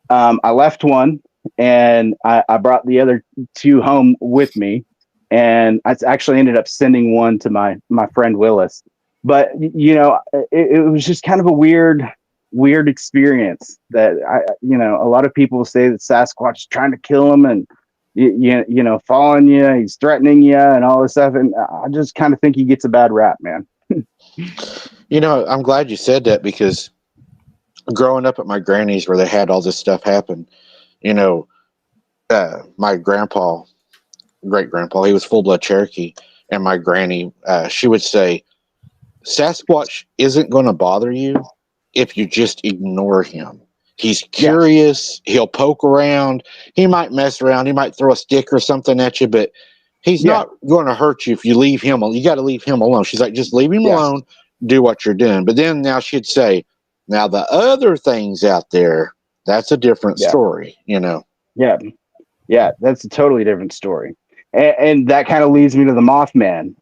I left one, and I brought the other two home with me, and I actually ended up sending one to my friend Willis. But it was just kind of a weird experience that a lot of people say that Sasquatch is trying to kill him, and following you, he's threatening you and all this stuff. And I just kind of think he gets a bad rap, man. I'm glad you said that, because growing up at my granny's where they had all this stuff happen, my great grandpa, he was full blood Cherokee, and my granny, she would say, Sasquatch isn't going to bother you if you just ignore him. He's curious. Yeah. He'll poke around. He might mess around. He might throw a stick or something at you, but he's not going to hurt you if you leave him alone. You got to leave him alone. She's like, just leave him alone. Do what you're doing. But then now she'd say, Now the other things out there, that's a different Yeah. story, you know. Yeah. Yeah. That's a totally different story. And that kind of leads me to the Mothman.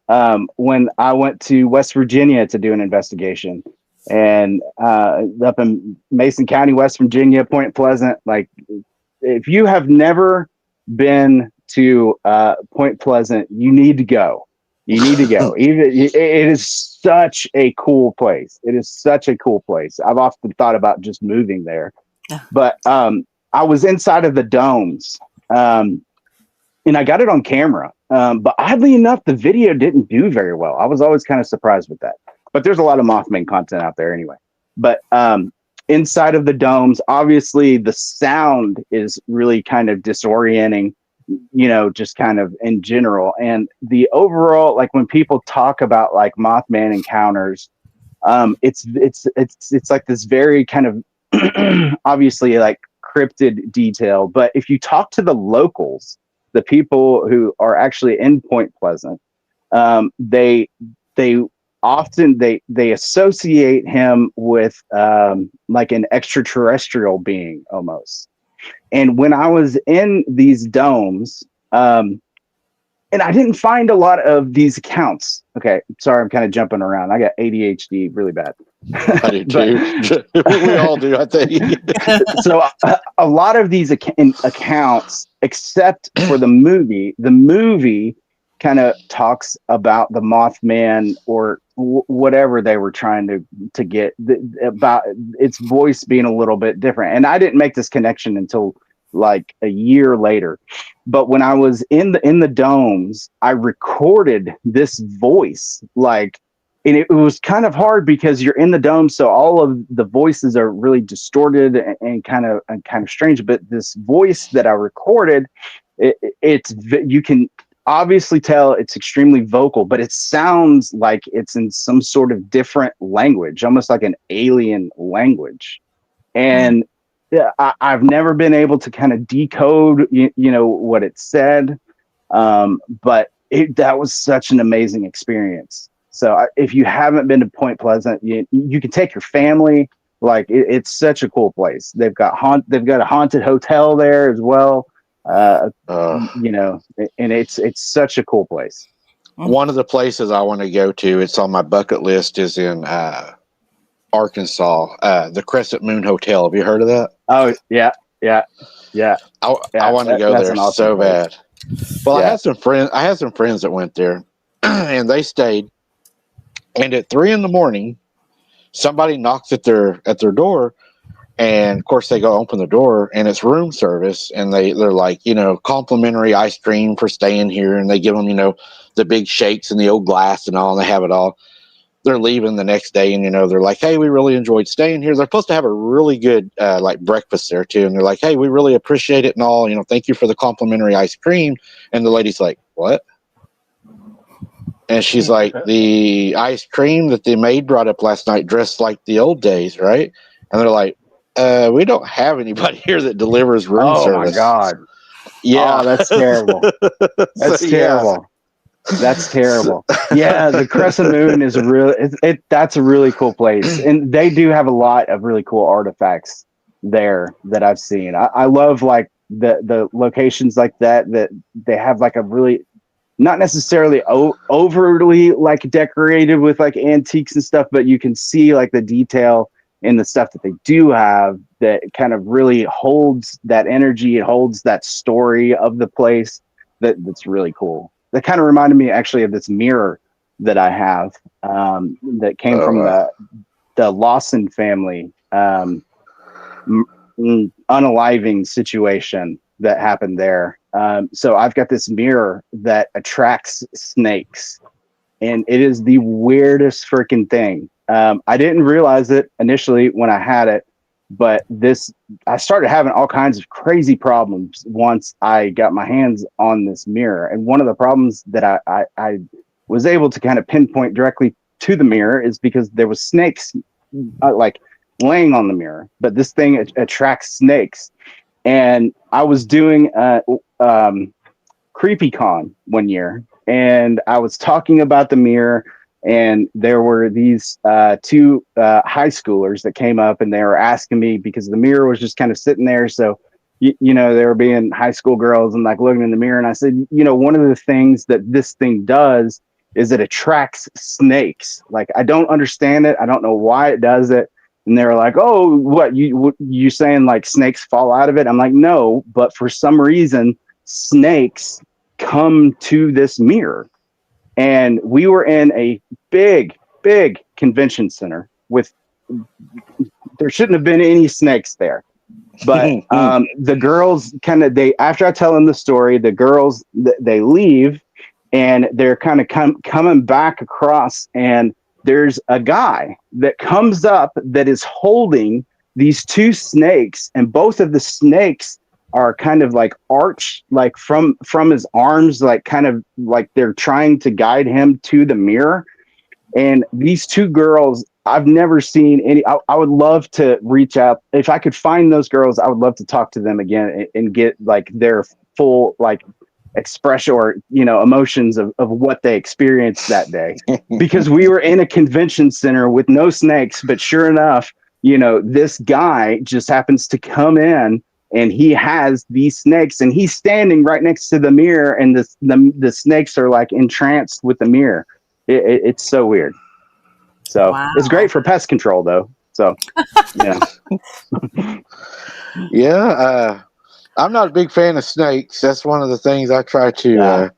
When I went to West Virginia to do an investigation, and up in Mason County, West Virginia, Point Pleasant, like if you have never been to Point Pleasant, you need to go. You need to go. It is such a cool place. It is such a cool place. I've often thought about just moving there. Yeah. But I was inside of the domes, and I got it on camera. But oddly enough, the video didn't do very well. I was always kind of surprised with that. But there's a lot of Mothman content out there anyway. But inside of the domes, obviously the sound is really kind of disorienting, you know, just kind of in general. And the overall, like when people talk about like Mothman encounters, it's like this very kind of obviously like cryptid detail. But if you talk to the locals, the people who are actually in Point Pleasant, they often they associate him with like an extraterrestrial being almost. And when I was in these domes, and I didn't find a lot of these accounts. Okay, sorry, I'm kind of jumping around. I got ADHD really bad. I do too. We all do, I think. So a lot of these accounts, except for the movie kind of talks about the Mothman or whatever they were trying to get about its voice being a little bit different. And I didn't make this connection until like a year later. But when I was in the domes, I recorded this voice, like, and it was kind of hard because you're in the dome, so all of the voices are really distorted and kind of strange. But this voice that I recorded, you can obviously tell it's extremely vocal, but it sounds like it's in some sort of different language, almost like an alien language. And yeah, I've never been able to kind of decode, you know, what it said. But that was such an amazing experience. So if you haven't been to Point Pleasant, you can take your family. Like it's such a cool place. They've got a haunted hotel there as well. You know, and it's such a cool place. One of the places I want to go to, it's on my bucket list, is in Arkansas, the Crescent Moon Hotel. Have you heard of that? Oh yeah. I want to go there awesome so place. bad. Well, Yeah. I had some friends that went there, and they stayed. And at 3 a.m, somebody knocks at their door, and of course they go open the door, and it's room service, and they're like, you know, complimentary ice cream for staying here, and they give them, you know, the big shakes and the old glass and all, and they have it all. They're leaving the next day, and you know, they're like, hey, we really enjoyed staying here. They're supposed to have a really good like breakfast there too, and they're like, hey, we really appreciate it and all, you know, thank you for the complimentary ice cream. And the lady's like, what? And she's like, the ice cream that they made brought up last night, dressed like the old days, right? And they're like, we don't have anybody here that delivers room service. Oh my God. Yeah. Oh, that's terrible. That's terrible. That's terrible. Yeah, the Crescent Moon is that's a really cool place. And they do have a lot of really cool artifacts there that I've seen. I love like the locations like that they have like a really not necessarily overly like decorated with like antiques and stuff, but you can see like the detail in the stuff that they do have that kind of really holds that energy. It holds that story of the place that's really cool. That kind of reminded me actually of this mirror that I have that came from the Lawson family unaliving situation that happened there. So I've got this mirror that attracts snakes, and it is the weirdest freaking thing. I didn't realize it initially when I had it, but I started having all kinds of crazy problems once I got my hands on this mirror. And one of the problems that I was able to kind of pinpoint directly to the mirror is because there was snakes like laying on the mirror, but this thing attracts snakes. And I was doing CreepyCon one year, and I was talking about the mirror, And there were these two high schoolers that came up, and they were asking me because the mirror was just kind of sitting there. So, you know, they were being high school girls and like looking in the mirror. And I said, you know, one of the things that this thing does is it attracts snakes. Like, I don't understand it. I don't know why it does it. And they were like, "Oh, what you saying? Like snakes fall out of it?" I'm like, "No, but for some reason, snakes come to this mirror." And we were in a big convention center with, there shouldn't have been any snakes there. But the girls kind of, after I tell them the story, the girls, they leave, and they're kind of coming back across, and there's a guy that comes up that is holding these two snakes, and both of the snakes are kind of like arched, like from his arms, like kind of like they're trying to guide him to the mirror. And these two girls, I've never seen any. I would love to reach out. If I could find those girls, I would love to talk to them again and get like their full like expression or, you know, emotions of what they experienced that day. Because we were in a convention center with no snakes, but sure enough, you know, this guy just happens to come in, and he has these snakes, and he's standing right next to the mirror, and the snakes are like entranced with the mirror. It's so weird. So Wow. it's great for pest control, though. So, yeah. Yeah, I'm not a big fan of snakes. That's one of the things I try to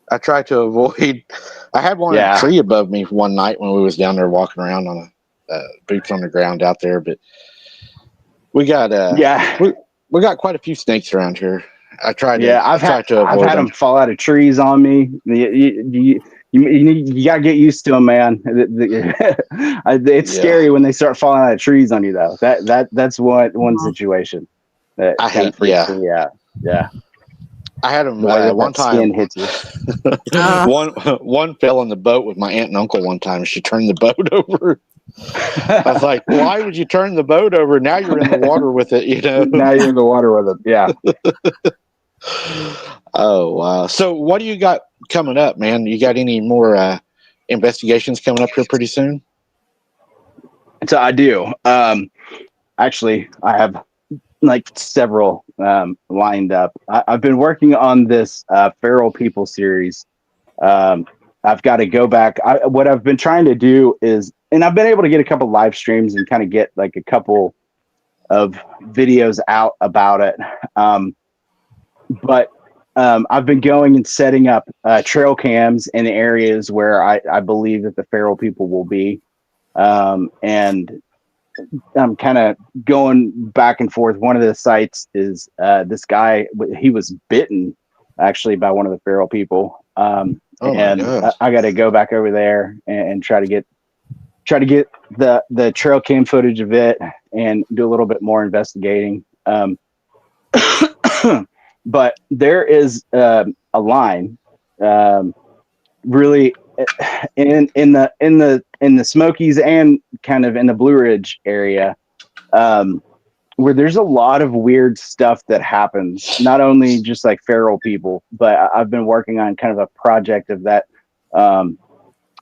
avoid. I had one in a tree above me one night when we was down there walking around on boots on the ground out there. But we got we got quite a few snakes around here. I've had them fall out of trees on me. You gotta get used to them, man. It's scary when they start falling out of trees on you, though. That's one situation that kind of freaks me out. Yeah, I had them one time. Hits you. One fell in the boat with my aunt and uncle one time. She turned the boat over. I was like, "Why would you turn the boat over? Now you're in the water with it, you know." Now you're in the water with it. Yeah. Oh wow! So what do you got coming up, man? You got any more investigations coming up here pretty soon? So I do. Actually, I have like several lined up. I've been working on this Feral People series. I've got to go back. What I've been trying to do is, and I've been able to get a couple live streams and kind of get like a couple of videos out about it. But I've been going and setting up trail cams in areas where I believe that the feral people will be. And I'm kind of going back and forth. One of the sites is this guy, he was bitten actually by one of the feral people. And I got to go back over there and try to get the trail cam footage of it and do a little bit more investigating. But there is a line, really in the Smokies and kind of in the Blue Ridge area, where there's a lot of weird stuff that happens. Not only just like feral people, but I've been working on kind of a project of that,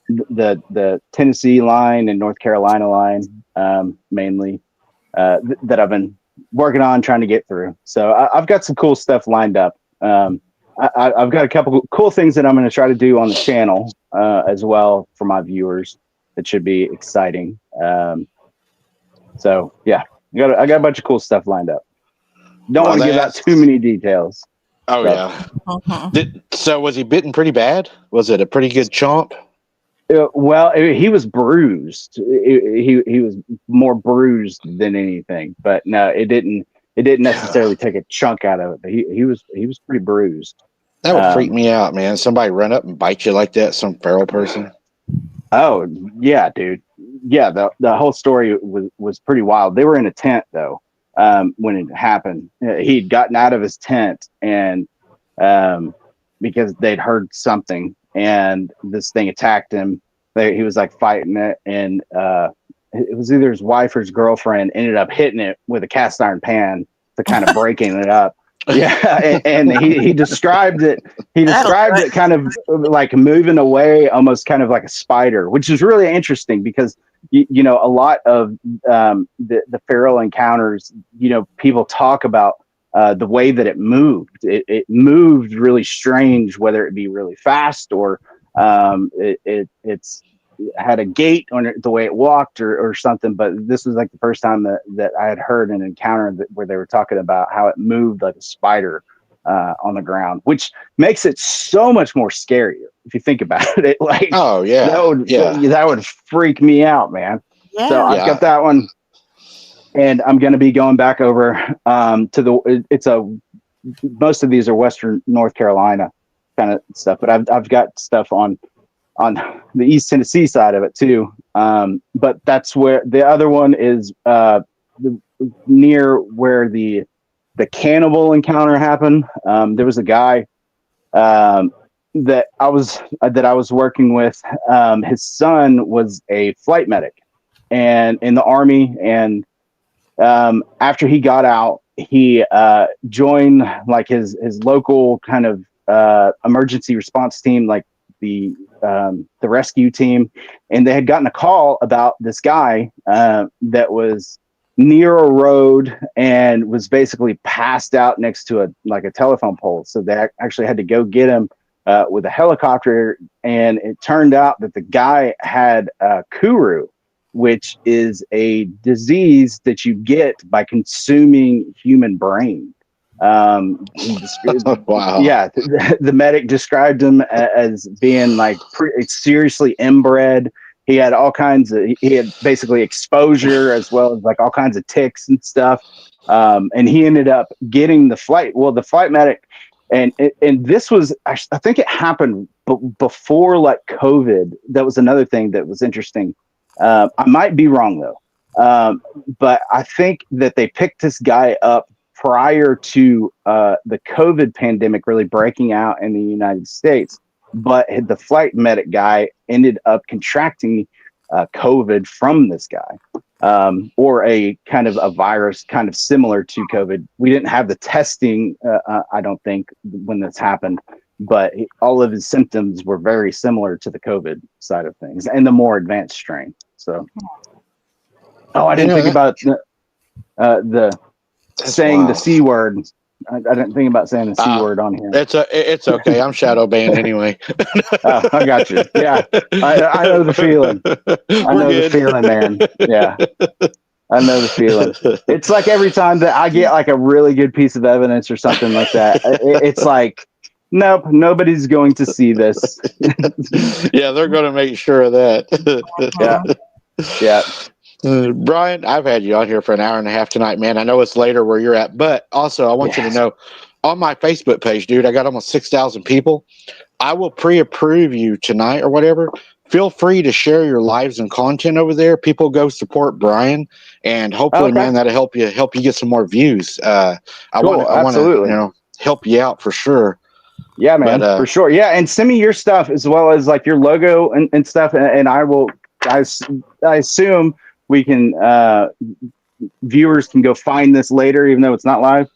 the Tennessee line and North Carolina line, mainly, that I've been working on trying to get through. So I've got some cool stuff lined up. I've got a couple cool things that I'm going to try to do on the channel as well for my viewers. That should be exciting. So yeah, I got a bunch of cool stuff lined up. Don't want to give out too many details. Oh yeah. So was he bitten pretty bad? Was it a pretty good chomp? Well, he was bruised. He was more bruised than anything. But no, it didn't necessarily take a chunk out of it. But he was pretty bruised. That would freak me out, man. Somebody run up and bite you like that, some feral person. Oh yeah, dude. Yeah, the whole story was pretty wild. They were in a tent though when it happened. He'd gotten out of his tent and because they'd heard something. And this thing attacked him. He was like fighting it, and it was either his wife or his girlfriend ended up hitting it with a cast iron pan to kind of breaking it up. Yeah, and he described it. He That'll do described it. it kind of like moving away, almost kind of like a spider, which is really interesting because you know a lot of the feral encounters. You know, people talk about the way that it moved. It moved really strange, whether it be really fast or it's had a gait on it, the way it walked or something. But this was like the first time that I had heard an encounter where they were talking about how it moved like a spider on the ground, which makes it so much more scarier if you think about it. Like Oh that would freak me out, man. So Yeah. I've yeah. got that one, and I'm going to be going back over most of these are Western North Carolina kind of stuff, but I've got stuff on the East Tennessee side of it too. But that's where the other one is near where the cannibal encounter happened. There was a guy that I was working with. His son was a flight medic and in the Army, and after he got out, he joined like his local kind of emergency response team, like the rescue team, and they had gotten a call about this guy that was near a road and was basically passed out next to a telephone pole. So they actually had to go get him with a helicopter, and it turned out that the guy had kuru, which is a disease that you get by consuming human brain. Wow. Yeah, the medic described him as being like seriously inbred. He had he had basically exposure as well as like all kinds of ticks and stuff. And he ended up getting the flight. Well, the flight medic, and this was, I think it happened before like COVID. That was another thing that was interesting. I might be wrong though, but I think that they picked this guy up prior to the COVID pandemic really breaking out in the United States. But the flight medic guy ended up contracting COVID from this guy, or a kind of a virus kind of similar to COVID. We didn't have the testing, I don't think, when this happened, but all of his symptoms were very similar to the COVID side of things and the more advanced strain. So, I didn't think about the saying wild. the C word. I didn't think about saying the C word on here. It's okay. I'm shadow banned anyway. Oh, I got you. Yeah, I know the feeling. I know the feeling, man. Yeah, I know the feeling. It's like every time that I get like a really good piece of evidence or something like that, it's like, nope, nobody's going to see this. Yeah, they're going to make sure of that. Yeah, yeah. Brian, I've had you on here for an hour and a half tonight, man. I know it's later where you're at, but also I want you to know on my Facebook page, dude, I got almost 6,000 people. I will pre-approve you tonight or whatever. Feel free to share your lives and content over there. People go support Brian, and hopefully, man, that'll help you get some more views. I want to, help you out for sure. Yeah, man, for sure. Yeah, and send me your stuff as well as like your logo and stuff, and I will. I assume we can viewers can go find this later, even though it's not live.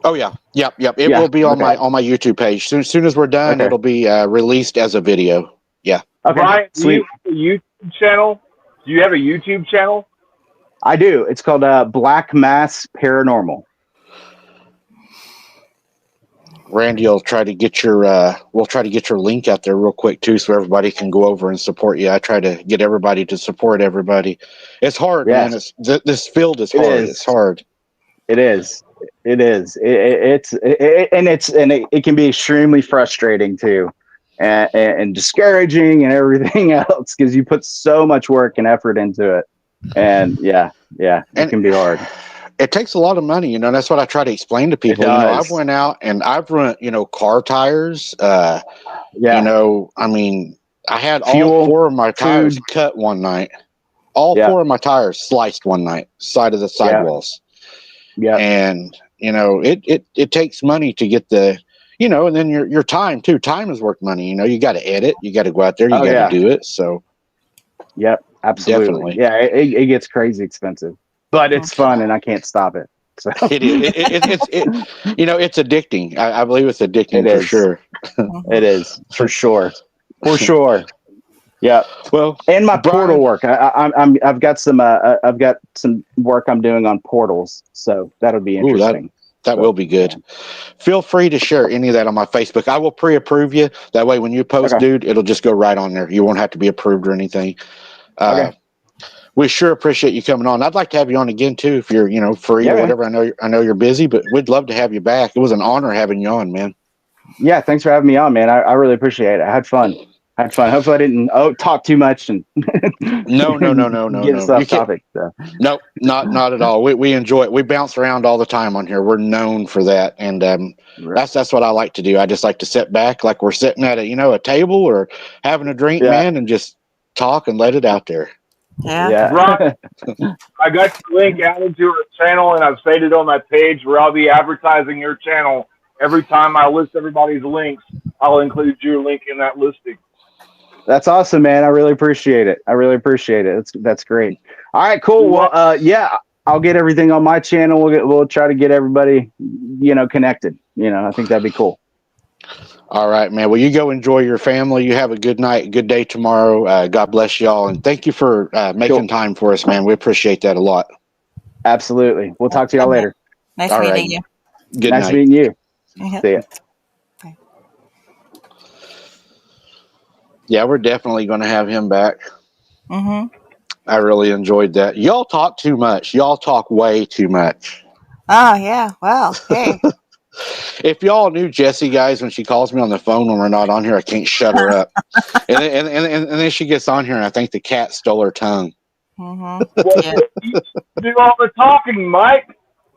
Oh yeah, yep. It will be on my YouTube page. Soon as we're done, it'll be released as a video. Yeah. Okay. Brian, sweet. Do you have a YouTube channel? Do you have a YouTube channel? I do. It's called Black Mass Paranormal. Randy will try to get your we'll try to get your link out there real quick too, so everybody can go over and support you. I try to get everybody to support everybody. It's hard, man. This field is hard. It's hard. It is. It can be extremely frustrating too, and discouraging and everything else because you put so much work and effort into it, and it can be hard. It takes a lot of money, and that's what I try to explain to people. I've went out and I've run, car tires. I had all 4 of my tires cut one night. All 4 of my tires sliced one night, side of the sidewalls. Yeah. And, it takes money to get the, and then your time too. Time is worth money. You got to edit, you got to go out there, you got to do it. So. Yep. Absolutely. Definitely. Yeah. It gets crazy expensive. But it's fun, and I can't stop it. So It is. It's addicting. I believe it's addicting it for is. sure. It is for sure. For sure. Yeah. Well, And my portal Brian, work. I've got some work I'm doing on portals, so that'll be ooh, that interesting. that But will be good. yeah. Feel free to share any of that on my Facebook. I will pre-approve you. That way, when you post, Okay. dude, it'll just go right on there. You won't have to be approved or anything. Uh, Okay. we sure appreciate you coming on. I'd like to have you on again too, if you're free Yeah. or Man. whatever. I know you're busy, but we'd love to have you back. It was an honor having you on, man. Yeah. Thanks for having me on, man. I really appreciate it. I had fun. Hopefully, I didn't talk too much and get us You off can't. topic. So. No, not at all. We enjoy it. We bounce around all the time on here. We're known for that, and that's what I like to do. I just like to sit back, like we're sitting at a table or having a drink, Yeah. man, and just talk and let it out there. Yeah. Yeah. Brian, I got your link added to our channel, and I've stated on my page where I'll be advertising your channel. Every time I list everybody's links, I'll include your link in that listing. That's awesome, man. I really appreciate it. That's great. All right, cool. Well, yeah, I'll get everything on my channel. We'll try to get everybody, connected. I think that'd be cool. All right, man. Well, you go enjoy your family. You have a good night, good day tomorrow. God bless y'all, and thank you for making time for us, man. We appreciate that a lot. Absolutely. We'll talk to y'all later. Nice All meeting right. you. Good Nice night. meeting you. Yeah. See ya. Yeah, we're definitely going to have him back. Mm-hmm. I really enjoyed that. Y'all talk too much. Y'all talk way too much. Oh, yeah. Well, hey. If y'all knew Jessie, guys, when she calls me on the phone when we're not on here, I can't shut her up. And then she gets on here, and I think the cat stole her tongue. Mm-hmm. Well, Yeah. you do all the talking, Mike.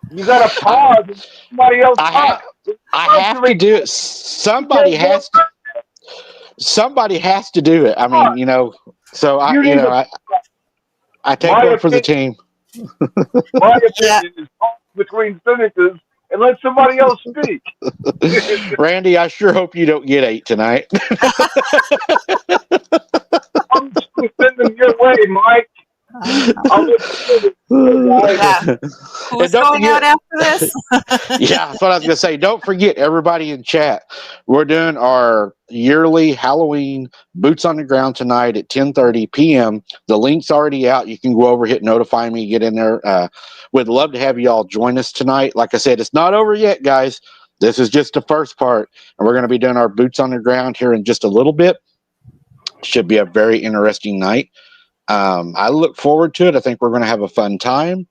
You got to pause and let somebody else talk. I have to do it. Somebody has to do it. I mean, so You need to. I take My one for the opinion, team. my Yeah. opinion is pause between sentences and let somebody else speak. Randy, I sure hope you don't get 8 tonight. I'm just going to send them your way, Mike. I'll look forward to it, guys. Yeah. And Who's don't going out forget, after this? yeah, that's what I was going to say. Don't forget, everybody in chat, we're doing our yearly Halloween Boots on the Ground tonight at 10:30 p.m. The link's already out. You can go over, hit notify me, get in there. We'd love to have you all join us tonight. Like I said, it's not over yet, guys. This is just the first part, and we're going to be doing our Boots on the Ground here in just a little bit. Should be a very interesting night. I look forward to it. I think we're going to have a fun time.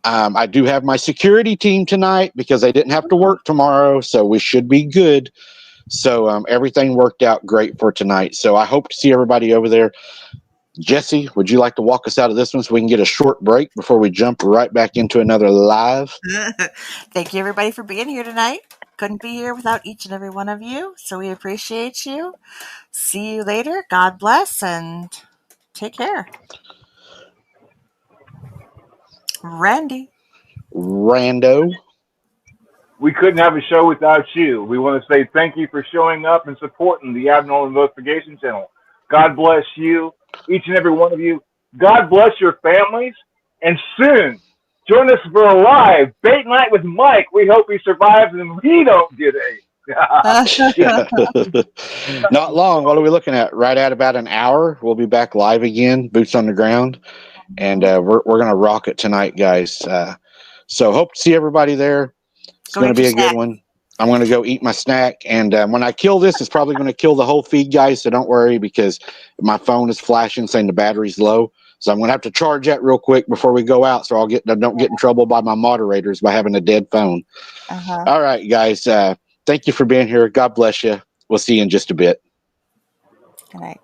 I do have my security team tonight because they didn't have to work tomorrow, so we should be good. So everything worked out great for tonight. So I hope to see everybody over there. Jesse, would you like to walk us out of this one so we can get a short break before we jump right back into another live? Thank you, everybody, for being here tonight. Couldn't be here without each and every one of you, so we appreciate you. See you later. God bless and take care. Randy. Rando. We couldn't have a show without you. We want to say thank you for showing up and supporting the Abnormal Investigation Channel. God bless you, each and every one of you. God bless your families. And soon, join us for a live date night with Mike. We hope he survives and we don't get Not long. What are we looking at? Right at about an hour. We'll be back live again, boots on the ground. And we're going to rock it tonight, guys. So hope to see everybody there. It's going to be a good one. I'm going to go eat my snack. And when I kill this, it's probably going to kill the whole feed, guys. So don't worry because my phone is flashing saying the battery's low. So I'm going to have to charge that real quick before we go out. So don't get in trouble by my moderators by having a dead phone. All right, guys. Thank you for being here. God bless you. We'll see you in just a bit. Good night.